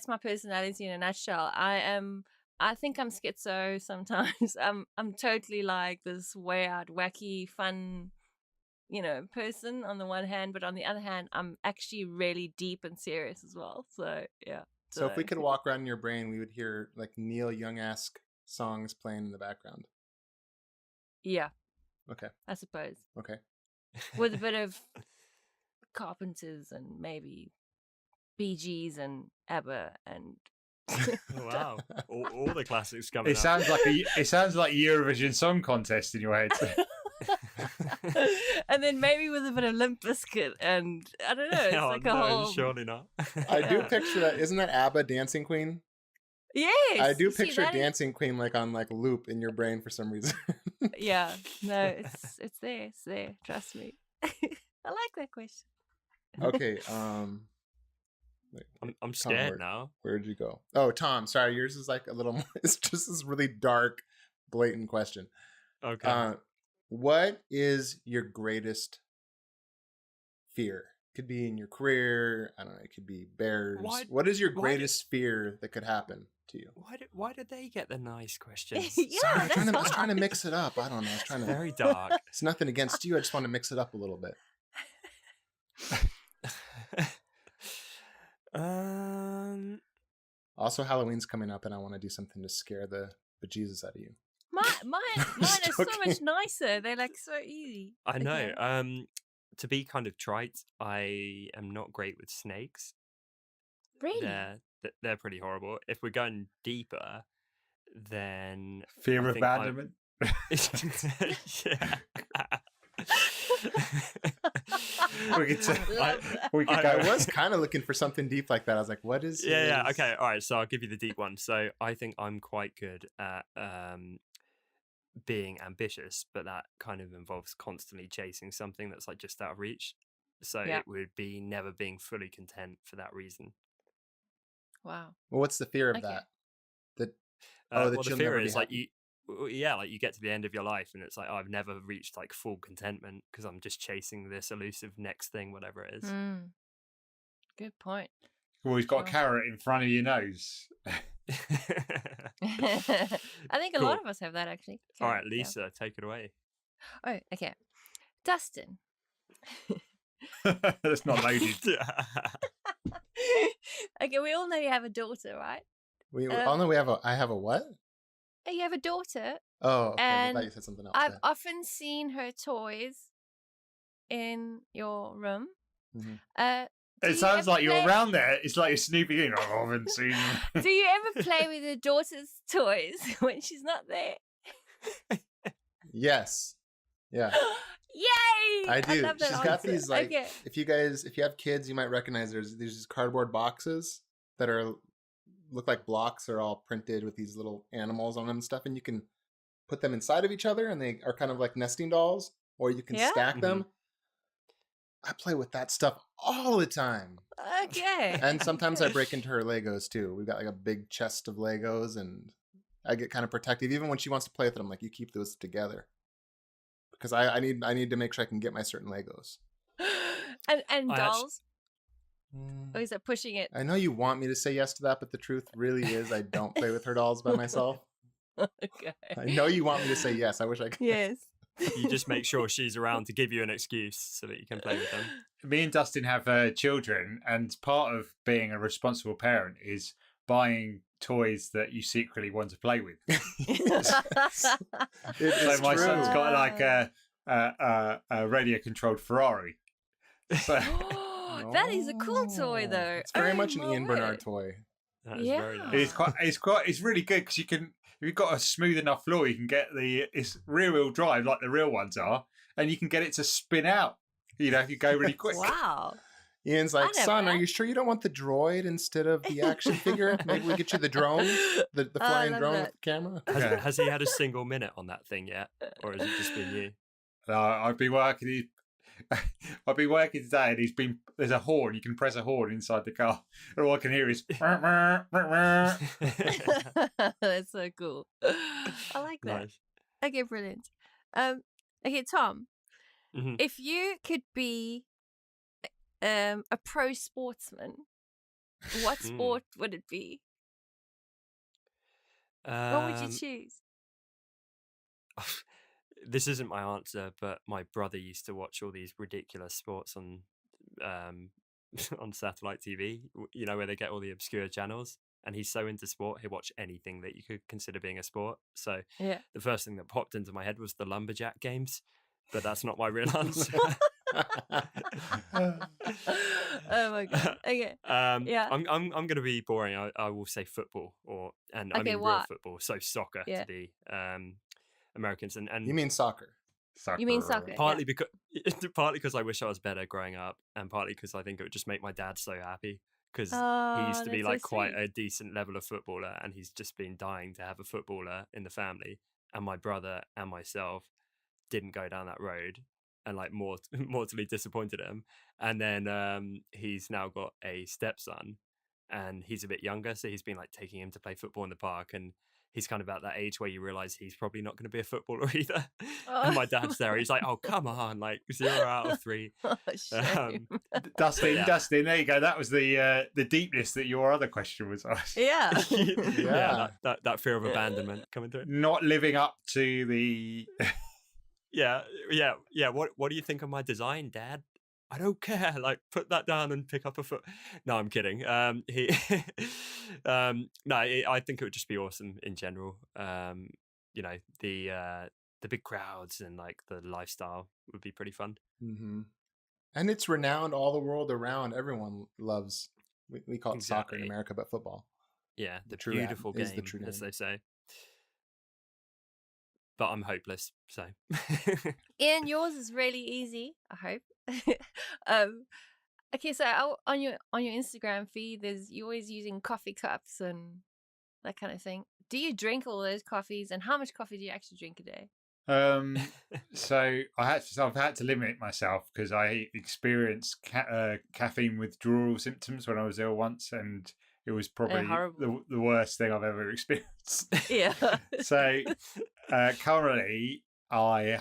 my personality in a nutshell. I think I'm schizo sometimes. I'm totally like this way out, wacky, fun, person on the one hand, but on the other hand, I'm actually really deep and serious as well. So yeah. So if we could walk around in your brain, we would hear like Neil Young-esque songs playing in the background. Yeah. Okay. I suppose Okay. with a bit of Carpenters and maybe Bee Gees and ABBA and Wow, all the classics coming It up. sounds like Eurovision Song Contest in your head. And then maybe with a bit of Limp Bizkit, and I don't know. It's Oh, like a no, whole. surely not. I do Yeah. picture that. Isn't that ABBA Dancing Queen? Yes, I do you see, picture that is- Dancing Queen like on like loop in your brain for some reason. Yeah, no, it's there. It's there. Trust me. I like that question. Okay, I'm scared where- now. where'd you go? Oh, Tom, sorry, yours is like a little more, it's just this really dark, blatant question. Okay. What is your greatest fear? Could be in your career. I don't know. It could be bears. What is your why greatest fear that could happen to you? Why did they get the nice questions? Yeah, Sorry, I that's was trying to hard. mix it up. I don't know. I was trying to. Very dark. It's nothing against you. I just want to mix it up a little bit. um, Also, Halloween's coming up, and I want to do something to scare the bejesus out of you. Mine Just is so much joking. nicer. They're like so easy. I know. Okay. To be kind of trite, I am not great with snakes. Really? They're pretty horrible. If we're going deeper, then Fear I of think I- abandonment. yeah. We could say- Love that. We could I go. I was kind of looking for something deep like that. I was like, what is? Yeah. his- Okay. All right. So I'll give you the deep one. So I think I'm quite good at being ambitious, but that kind of involves constantly chasing something that's like just out of reach. So Yeah. it would be never being fully content for that reason. Wow. Well, what's the fear of Okay. that? That that Well, the you'll fear never be is like happy. like you get to the end of your life and it's like, oh, I've never reached like full contentment because I'm just chasing this elusive next thing, whatever it is. Mm. Good point. Well, he's got a Sure. carrot in front of your nose. I think a lot Cool. of us have that actually. All Okay, right, yeah. Lisa, take it away. Oh, okay. Dustin. That's not loaded. Okay, we all know you have a daughter, right? We Um, all know we have a. I have a what? Oh, you have a daughter. Oh, okay. I and thought you said something else. I've then. often seen her toys in your room. Mhm. Do It you sounds ever like you're play- around there. It's like you're snooping in. Oh, I haven't seen him. Do you ever play with your daughter's toys when she's not there? Yes. Yeah. Yay! I do. love that She's got answer. these like. Okay. If you have kids, you might recognize there's these cardboard boxes that look like blocks. They're all printed with these little animals on them and stuff, and you can put them inside of each other, and they are kind of like nesting dolls, or you can Yeah? stack them. I play with that stuff all the time. Okay. And sometimes I break into her Legos too. We've got like a big chest of Legos, and I get kind of protective. Even when she wants to play with it, I'm like, you keep those together. Because I need to make sure I can get my certain Legos. and I actu- dolls? Or is it pushing it? I know you want me to say yes to that, but the truth really is I don't play with her dolls by myself. Okay. I know you want me to say yes. I wish I could. Yes. You just make sure she's around to give you an excuse so that you can play with them. Me and Dustin have children, and part of being a responsible parent is buying toys that you secretly want to play with. It So is my true. son's got like a radio-controlled Ferrari. So That is a cool toy, Oh, though. It's very Oh, much an my Ian Bernard word. toy. That is very Yeah. nice. it's really good because you can, if you've got a smooth enough floor, you can get it's rear-wheel drive like the real ones are, and you can get it to spin out. You know, if you go really quick. Wow. Ian's like, I know son, are that." you sure you don't want the droid instead of the action figure? Maybe we get you the drone, the I flying love drone that. with the camera. Has he had a single minute on that thing yet? Or has it just been you? I've been working. I've been working today, and there's a horn. You can press a horn inside the car, and all I can hear is. That's so cool. I like that. Nice. Okay, brilliant. Okay, Tom, Mhm. if you could be a pro sportsman, what Mm. sport would it be? What would you Um, choose? This isn't my answer, but my brother used to watch all these ridiculous sports on um, on satellite TV. You know, where they get all the obscure channels. And he's so into sport, he'll watch anything that you could consider being a sport. So Yeah. the first thing that popped into my head was the lumberjack games, but that's not my real answer. Oh my god. Okay. Yeah. I'm gonna be boring. I will say football, I Okay, mean real what? football, so soccer Yeah. to be Americans, and You mean soccer? You mean soccer? partly because I wish I was better growing up, and partly because I think it would just make my dad so happy, because he Oh, used to be that's so like quite sweet. a decent level of footballer, and he's just been dying to have a footballer in the family, and my brother and myself didn't go down that road, and like mortally disappointed him. And then he's now got a stepson, and he's a bit younger, so he's been like taking him to play football in the park, and he's kind of at that age where you realize he's probably not going to be a footballer either. And my dad's there, he's like, oh come on, like 0 out of 3. Oh, shame. Dustin, yeah. Dustin, there you go. That was the deepness that your other question was asked. Yeah. Yeah, that fear of abandonment coming through. Not living up to the. Yeah. What do you think of my design, Dad? I don't care. Like, put that down and pick up a foot. No, I'm kidding. I think it would just be awesome in general. You know, the big crowds and like the lifestyle would be pretty fun. Mm-hmm. And it's renowned all the world around. Everyone loves. We call it soccer in Exactly. America, but football. Yeah, the true beautiful is game, the true as name. they say. But I'm hopeless, so. Ian, yours is really easy, I hope. Okay, so on your Instagram feed, you're always using coffee cups and that kind of thing. Do you drink all those coffees, and how much coffee do you actually drink a day? So I've had to limit myself because I experienced caffeine withdrawal symptoms when I was ill once, and it was probably horrible. the worst thing I've ever experienced. Yeah. So currently I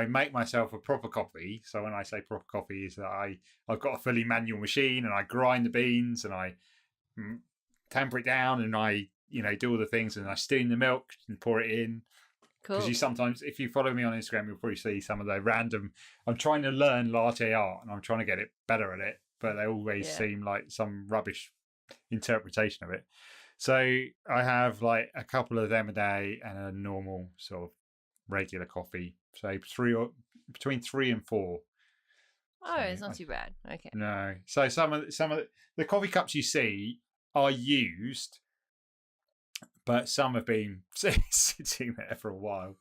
make myself a proper coffee. So when I say proper coffee, is that I've got a fully manual machine, and I grind the beans, and I tamper it down, and I do all the things, and I steam the milk and pour it in. Cool. Because you sometimes, if you follow me on Instagram, you'll probably see some of the random. I'm trying to learn latte art, and I'm trying to get it better at it, but they always seem like some rubbish interpretation of it. So I have like a couple of them a day and a normal sort of regular coffee. So between 3 and 4. Oh, it's not too bad. Okay. No. So some of the coffee cups you see are used, but some have been sitting there for a while.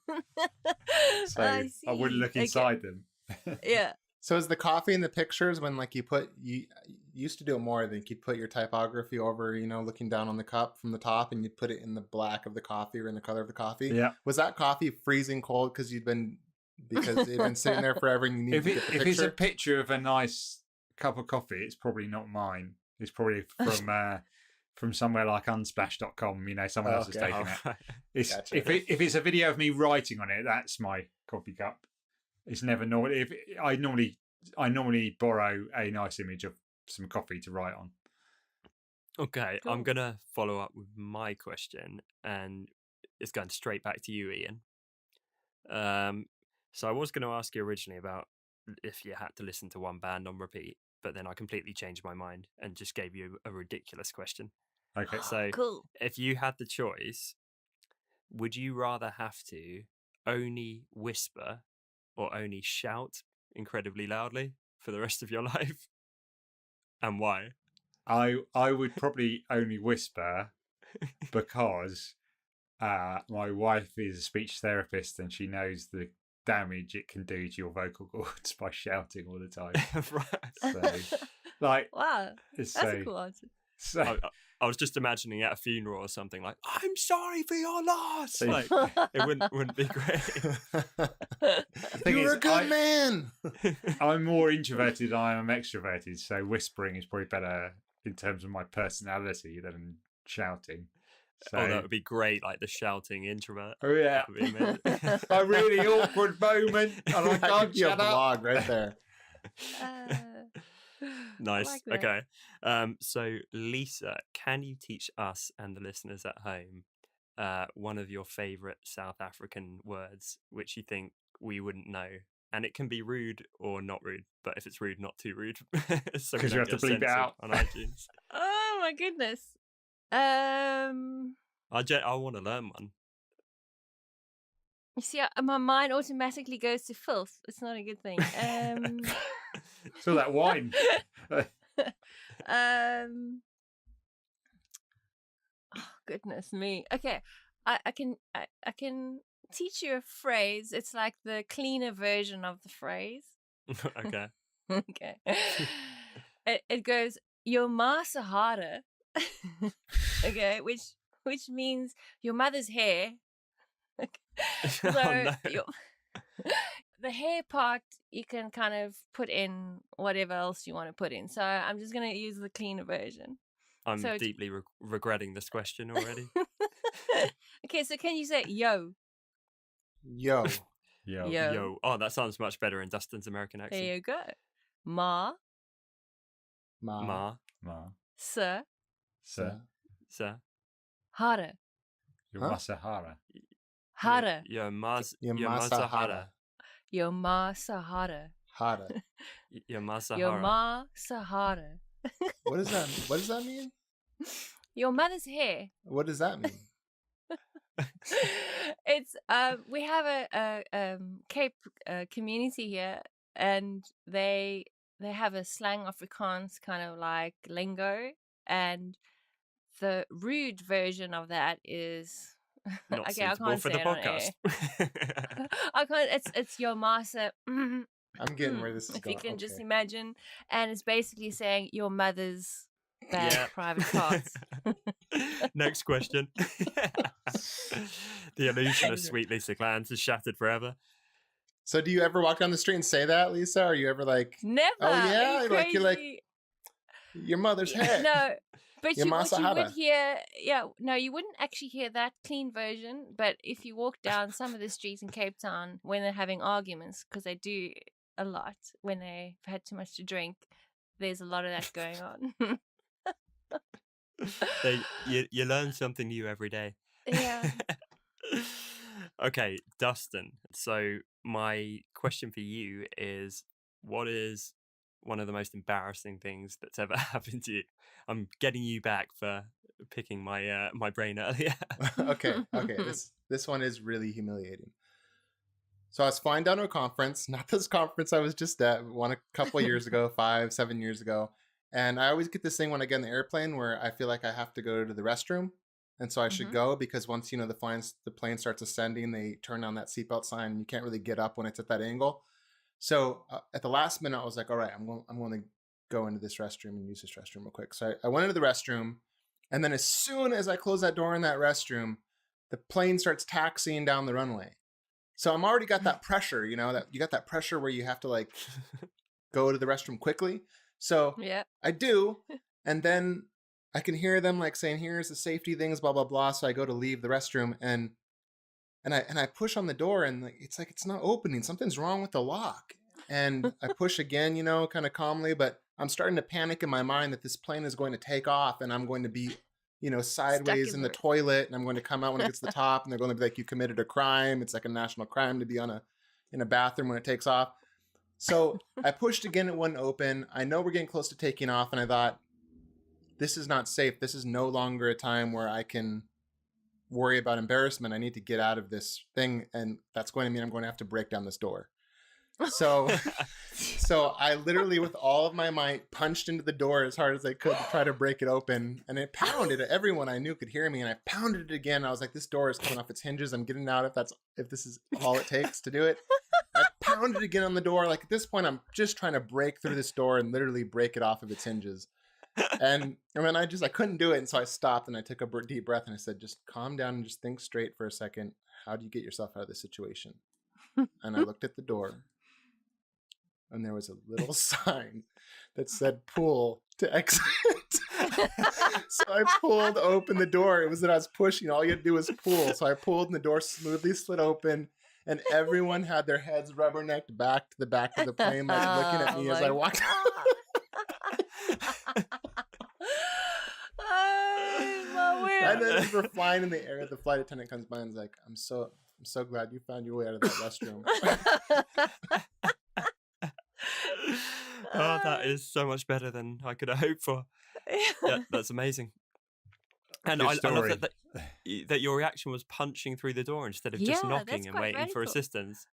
So I wouldn't look inside them. Yeah. So is the coffee in the pictures when like you used to do it more? I think you'd put your typography over, looking down on the cup from the top, and you'd put it in the black of the coffee or in the color of the coffee. Yeah. Was that coffee freezing cold because it'd been sitting there forever and you need to get the picture? If it's a picture of a nice cup of coffee, it's probably not mine. It's probably from somewhere like unsplash.com, someone else has taken it. It's, Gotcha. if it's a video of me writing on it, that's my coffee cup. It's never normal. I normally borrow a nice image of some coffee to write on. Okay, Cool. I'm gonna follow up with my question, and it's going straight back to you, Ian. So I was going to ask you originally about if you had to listen to one band on repeat, but then I completely changed my mind and just gave you a ridiculous question. Okay. So Cool. if you had the choice, would you rather have to only whisper or only shout incredibly loudly for the rest of your life? And why? I would probably only whisper because my wife is a speech therapist, and she knows the damage it can do to your vocal cords by shouting all the time. Right. So, like, Wow. That's a cool answer. So, I was just imagining at a funeral or something like, "I'm sorry for your loss." So- Like, it wouldn't be great. thing You're is, a good man. I'm more introverted than I am extroverted, so whispering is probably better in terms of my personality than shouting. So, Oh, that would be great, like the shouting introvert. oh yeah, That would be amazing. a really awkward moment, and I That can't could be a shut up. vlog right there. Nice. like that. Okay. So Lisa, can you teach us and the listeners at home one of your favorite South African words which you think we wouldn't know? And it can be rude or not rude, but if it's rude, not too rude. So we 'Cause you don't have to get bleep it censored out. on iTunes. Oh my goodness. I want to learn one. You see, my mind automatically goes to filth. It's not a good thing. So that wine. Oh, goodness me. Okay, I can teach you a phrase. It's like the cleaner version of the phrase. Okay. Okay. It goes your ma Sahara. Okay, which means your mother's hair. So Oh, no. the hair part you can kind of put in whatever else you want to put in. So I'm just gonna use the cleaner version. I'm So deeply regretting this question already. okay, so can you say yo? Yo. Yeah. Yo. Yo. Oh, that sounds much better in Dustin's American accent. There you go. Ma, Ma. Ma. Ma. sa, Sir. Sir. hara, Your Huh? Masahara. hara, Yo Mas. Yo Yo Masahara. Masahara. yo ma Sahara, Hara. Yo yo Masahara. ma Sahara. What does that mean? Your mother's hair. What does that mean? It's we have a Cape community here, and they have a slang Afrikaans kind of like lingo, and the rude version of that is Not okay. I suitable can't for say the it on air. podcast. I can't. It's your masa. I'm getting where this is If going. you can just Okay. imagine, and it's basically saying your mother's bad Yeah. private parts. Next question. The illusion of sweet Lisa Clans is shattered forever. So do you ever walk down the street and say that, Lisa? Are you ever like, Never. yeah? Are you Like, you're like, crazy? your mother's head? No, but Your what you Masahara. would hear, yeah, no, you wouldn't actually hear that clean version. But if you walk down some of the streets in Cape Town when they're having arguments, because they do a lot when they've had too much to drink, there's a lot of that going on. You learn something new every day. Yeah. Okay, Dustin. So my question for you is, what is one of the most embarrassing things that's ever happened to you? I'm getting you back for picking my my brain earlier. Okay. This one is really humiliating. So I was flying down to a conference, not this conference I was just at, one a couple of years ago, 5-7 years ago. And I always get this thing when I get on the airplane where I feel like I have to go to the restroom. And so I should go because once, the plane starts ascending, they turn on that seatbelt sign and you can't really get up when it's at that angle. So at the last minute, I was like, all right, I'm going to go into this restroom and use this restroom real quick. So I went into the restroom. And then as soon as I close that door in that restroom, the plane starts taxiing down the runway. So I'm already got that pressure, that you got that pressure where you have to like go to the restroom quickly. So Yeah. I do. And then I can hear them like saying, here's the safety things, blah, blah, blah. So I go to leave the restroom and I push on the door and it's not opening. Something's wrong with the lock. And I push again, kind of calmly, but I'm starting to panic in my mind that this plane is going to take off and I'm going to be, sideways in the toilet and I'm going to come out when it gets to the top and they're going to be like, you committed a crime. It's like a national crime to be in a bathroom when it takes off. So I pushed again, it wouldn't open. I know we're getting close to taking off and I thought, this is not safe. This is no longer a time where I can worry about embarrassment. I need to get out of this thing. And that's going to mean I'm going to have to break down this door. So I literally, with all of my might, punched into the door as hard as I could to try to break it open. And it pounded. Everyone I knew could hear me. And I pounded it again. I was like, this door is coming off its hinges. I'm getting out if this is all it takes to do it. I pounded again on the door. Like at this point, I'm just trying to break through this door and literally break it off of its hinges. And then I couldn't do it. And so I stopped and I took a deep breath and I said, just calm down and just think straight for a second. How do you get yourself out of this situation? And I looked at the door and there was a little sign that said pull to exit. So I pulled open the door. It was that I was pushing. All you had to do was pull. So I pulled and the door smoothly slid open. And everyone had their heads rubbernecked back to the back of the plane, like looking at me as I walked out. And then as we're flying in the air, the flight attendant comes by and is like, I'm so glad you found your way out of that restroom. Oh, that is so much better than I could have hoped for. Yeah, that's amazing. And Good I love story. that that your reaction was punching through the door instead of just Yeah, knocking that's and quite waiting for radical. assistance.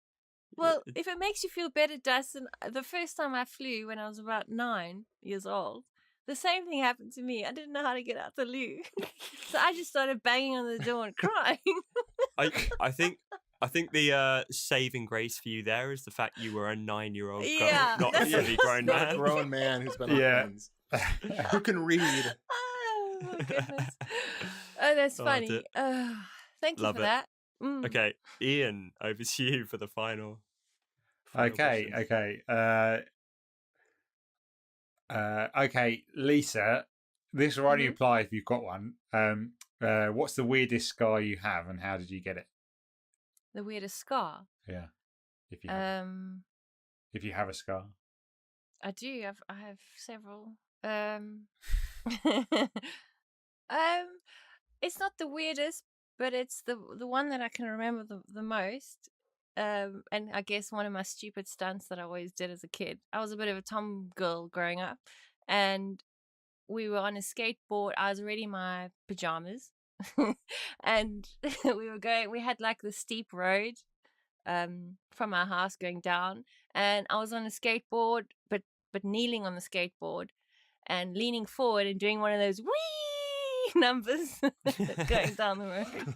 Well, if it makes you feel better, Dustin, the first time I flew when I was about 9 years old, the same thing happened to me. I didn't know how to get out the loo. So I just started banging on the door and crying. I think the saving grace for you there is the fact you were a 9-year-old girl, Yeah, not a that's fully grown Not a man. grown man who's been on Yeah. planes. Who can read? Oh, my goodness. Oh, that's Oh, funny. dear. Thank you Love for it. that. Mm. Okay, Ian, over to you for the final Okay, question. okay, Lisa. This will only Mhm. apply if you've got one. What's the weirdest scar you have, and how did you get it? The weirdest scar. Yeah, if you have, if you have a scar. I do. I have several. It's not the weirdest, but it's the one that I can remember the most. And I guess one of my stupid stunts that I always did as a kid. I was a bit of a tom girl growing up, and we were on a skateboard. I was already in my pajamas, and we had like the steep road from our house going down, and I was on a skateboard, but kneeling on the skateboard and leaning forward and doing one of those wee numbers going down the road,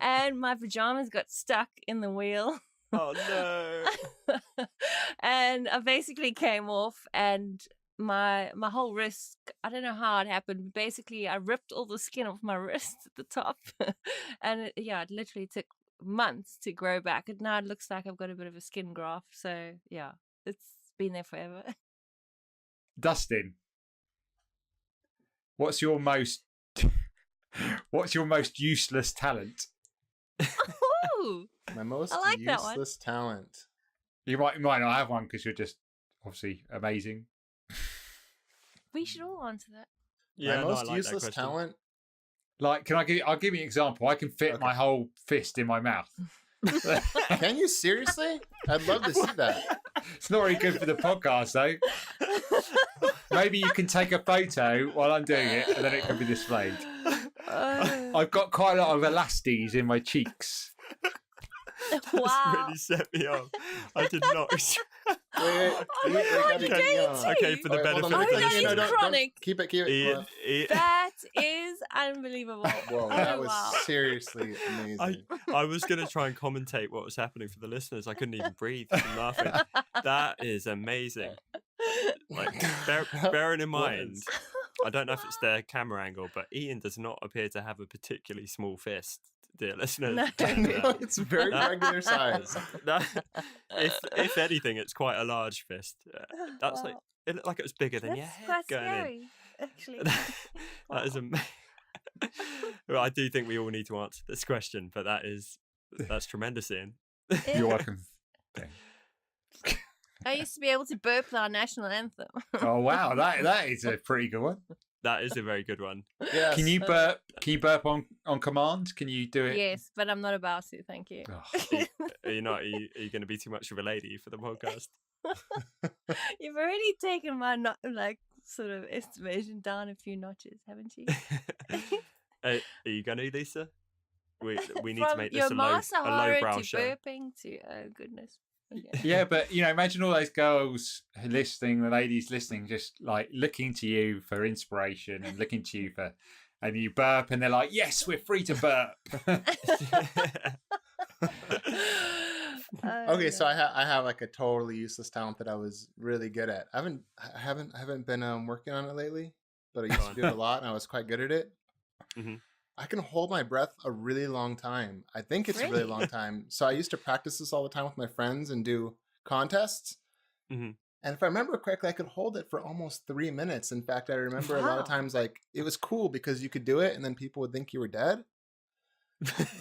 and my pajamas got stuck in the wheel. Oh no! And I basically came off, and my whole wrist, I don't know how it happened, but basically I ripped all the skin off my wrist at the top. And it literally took months to grow back, and now it looks like I've got a bit of a skin graft. So yeah, it's been there forever. Dustin, what's your most useless talent? Ooh, My most I like that one. useless talent. You might not have one because you're just obviously amazing. we should all answer that. Yeah, My no, most I like that useless question. talent. Like, I'll give you an example. I can fit Okay. my whole fist in my mouth. Can you seriously? I'd love to see that. It's not really good for the podcast, though. Maybe you can take a photo while I'm doing it, and then it can be displayed. I've got quite a lot of elasties in my cheeks. That's Wow. really set me off. I did not. Wait, Oh my God, gotta you keep do going. it Okay, for the Wait, hold benefit on, of Oh, the no, don't- it's listeners, chronic. Keep it. Ian, That is unbelievable. Whoa, Oh, that was wow. seriously amazing. I was going to try and commentate what was happening for the listeners. I couldn't even breathe from laughing. That is amazing. Like, bearing in mind, Was. I don't know if it's their camera angle, but Ian does not appear to have a particularly small fist, dear listeners. No. No, it's very That- regular size. That- if anything, it's quite a large fist. That's like Wow. it looked like it was bigger than your That's head quite going in. scary, actually. That is amazing. Well, I do think we all need to answer this question, but that's tremendous, Ian. You're welcome. I used to be able to burp our national anthem. Oh wow, that is a pretty good one. That is a very good one. Yes. Can you burp? Can you burp on command? Can you do it? Yes, but I'm not about to. Thank you. Oh, Are you not? Are you going to be too much of a lady for the podcast? You've already taken my sort of estimation down a few notches, haven't you? Are you going to, Lisa? We need to From make your this a lowbrow Masahara to show. burping to oh goodness. Okay. yeah, but imagine all those girls listening, the ladies listening, just like looking to you for inspiration and looking to you for, and you burp, and they're like, "Yes, we're free to burp." Oh, Okay, so no. I have like a totally useless talent that I was really good at. I haven't been working on it lately, but I used to do it a lot, and I was quite good at it. Mhm. I can hold my breath a really long time. I think it's a really long Really? time. So I used to practice this all the time with my friends and do contests. Mhm. And if I remember correctly, I could hold it for almost 3 minutes. In fact, I remember a lot of Wow. times like it was cool because you could do it, and then people would think you were dead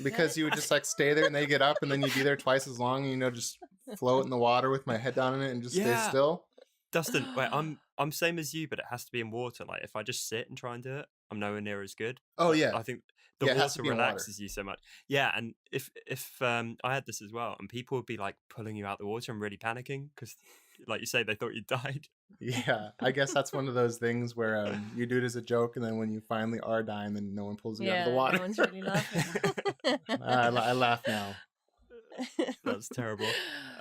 because you would just like stay there and they get up and then you'd be there twice as long and just float in the water with my head down in it and just stay Yeah. still. Dustin, wait, I'm same as you, but it has to be in water. Like if I just sit and try and do it, I'm nowhere near as good. Oh But yeah. I think the Yeah, it has to water be in water. relaxes you so much. Yeah, and if I had this as well, and people would be like pulling you out the water and really panicking because like you say, they thought you died. Yeah, I guess that's one of those things where you do it as a joke, and then when you finally are dying, then no one pulls you out of the water. No one's really laughing. I laugh now. That's terrible.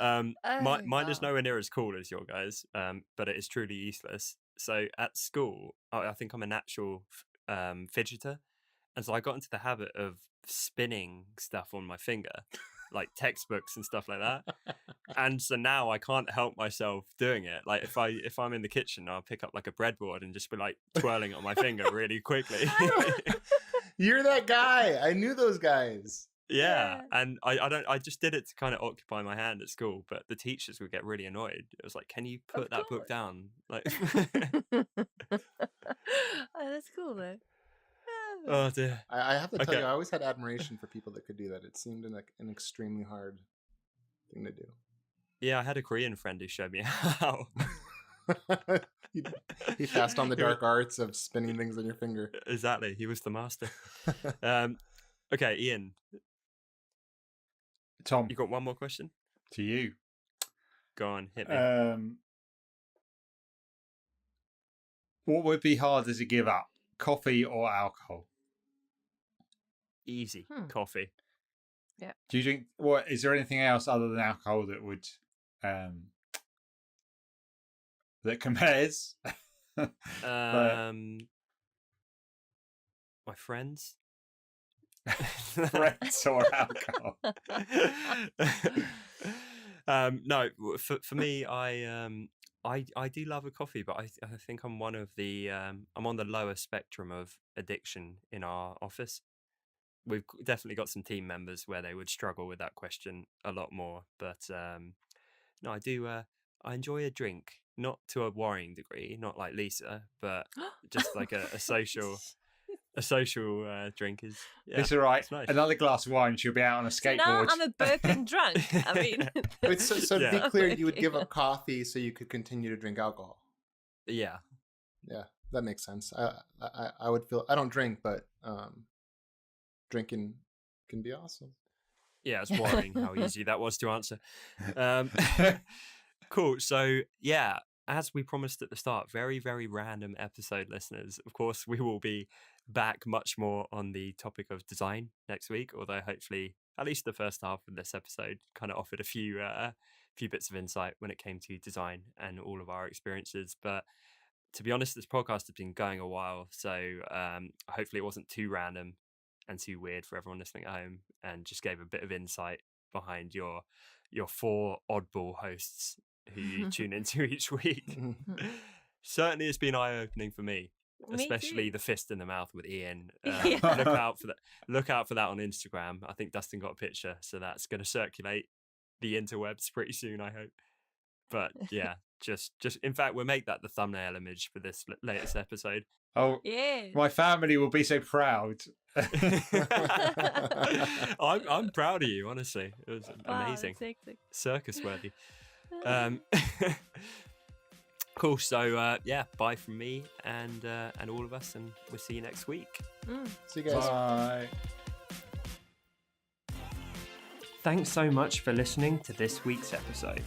Oh, Mine is wow. nowhere near as cool as your guys, but it is truly useless. So at school, I think I'm a natural fidgeter, and so I got into the habit of spinning stuff on my finger, like textbooks and stuff like that. And so now I can't help myself doing it. Like if I'm in the kitchen, I'll pick up like a breadboard and just be like twirling it on my finger really quickly. You're that guy. I knew those guys. Yeah, and I just did it to kind of occupy my hand at school, but the teachers would get really annoyed. It was like, can you put Of that book course. down? Like, Oh, that's cool though. oh dear. I have to tell Okay. you, I always had admiration for people that could do that. It seemed an extremely hard thing to do. Yeah, I had a Korean friend who showed me how. He passed on the dark arts of spinning things on your finger. Exactly, he was the master. Okay, Ian, Tom, you got one more question? to you. Go on, hit me. What would be harder to give up, coffee or alcohol? Easy, Hmm. coffee. Do you drink? What is there anything else other than alcohol that would that compares? My friends. Friends or alcohol? No, for me, I do love a coffee, but I think I'm one of the I'm on the lower spectrum of addiction in our office. We've definitely got some team members where they would struggle with that question a lot more, but no, I do. I enjoy a drink, not to a worrying degree, not like Lisa, but just like a social drink is. Yeah, It's all right. it's nice. Another glass of wine, she'll be out on a So now skateboard. I'm a burping drunk. I mean, Wait, so to be Yeah. clear, you would give up coffee so you could continue to drink alcohol. Yeah, Yeah, that makes sense. I would feel I don't drink, but drinking can be awesome. yeah, it's worrying how easy that was to answer. Cool. So yeah, as we promised at the start, very, very random episode, listeners. Of course, we will be back much more on the topic of design next week, although hopefully at least the first half of this episode kind of offered a few bits of insight when it came to design and all of our experiences. But to be honest, this podcast has been going a while, so hopefully it wasn't too random and too weird for everyone listening at home, and just gave a bit of insight behind your four oddball hosts who you tune into each week. Certainly it's been eye-opening for me, especially the fist in the mouth with Ian. Yeah. Look out for that on Instagram. I think Dustin got a picture, so that's going to circulate the interwebs pretty soon, I hope. But yeah, just in fact, we'll make that the thumbnail image for this latest episode. Oh, Yeah. my family will be so proud. I'm proud of you, honestly. It was Wow, amazing, that's hectic. circus worthy. Cool. So yeah, bye from me and all of us, and we'll see you next week. See you guys. Bye. Thanks so much for listening to this week's episode.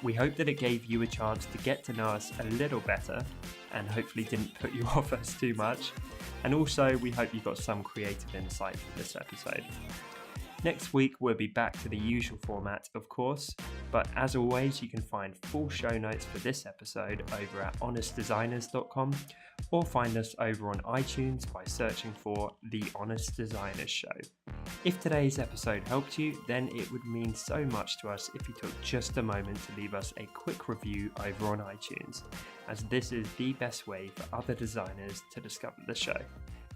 We hope that it gave you a chance to get to know us a little better, and hopefully didn't put you off us too much. And also, we hope you got some creative insight from this episode. Next week, we'll be back to the usual format, of course, but as always, you can find full show notes for this episode over at honestdesigners.com, or find us over on iTunes by searching for The Honest Designers Show. If today's episode helped you, then it would mean so much to us if you took just a moment to leave us a quick review over on iTunes, as this is the best way for other designers to discover the show.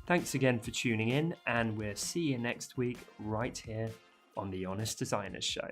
Thanks again for tuning in, and we'll see you next week right here on The Honest Designers Show.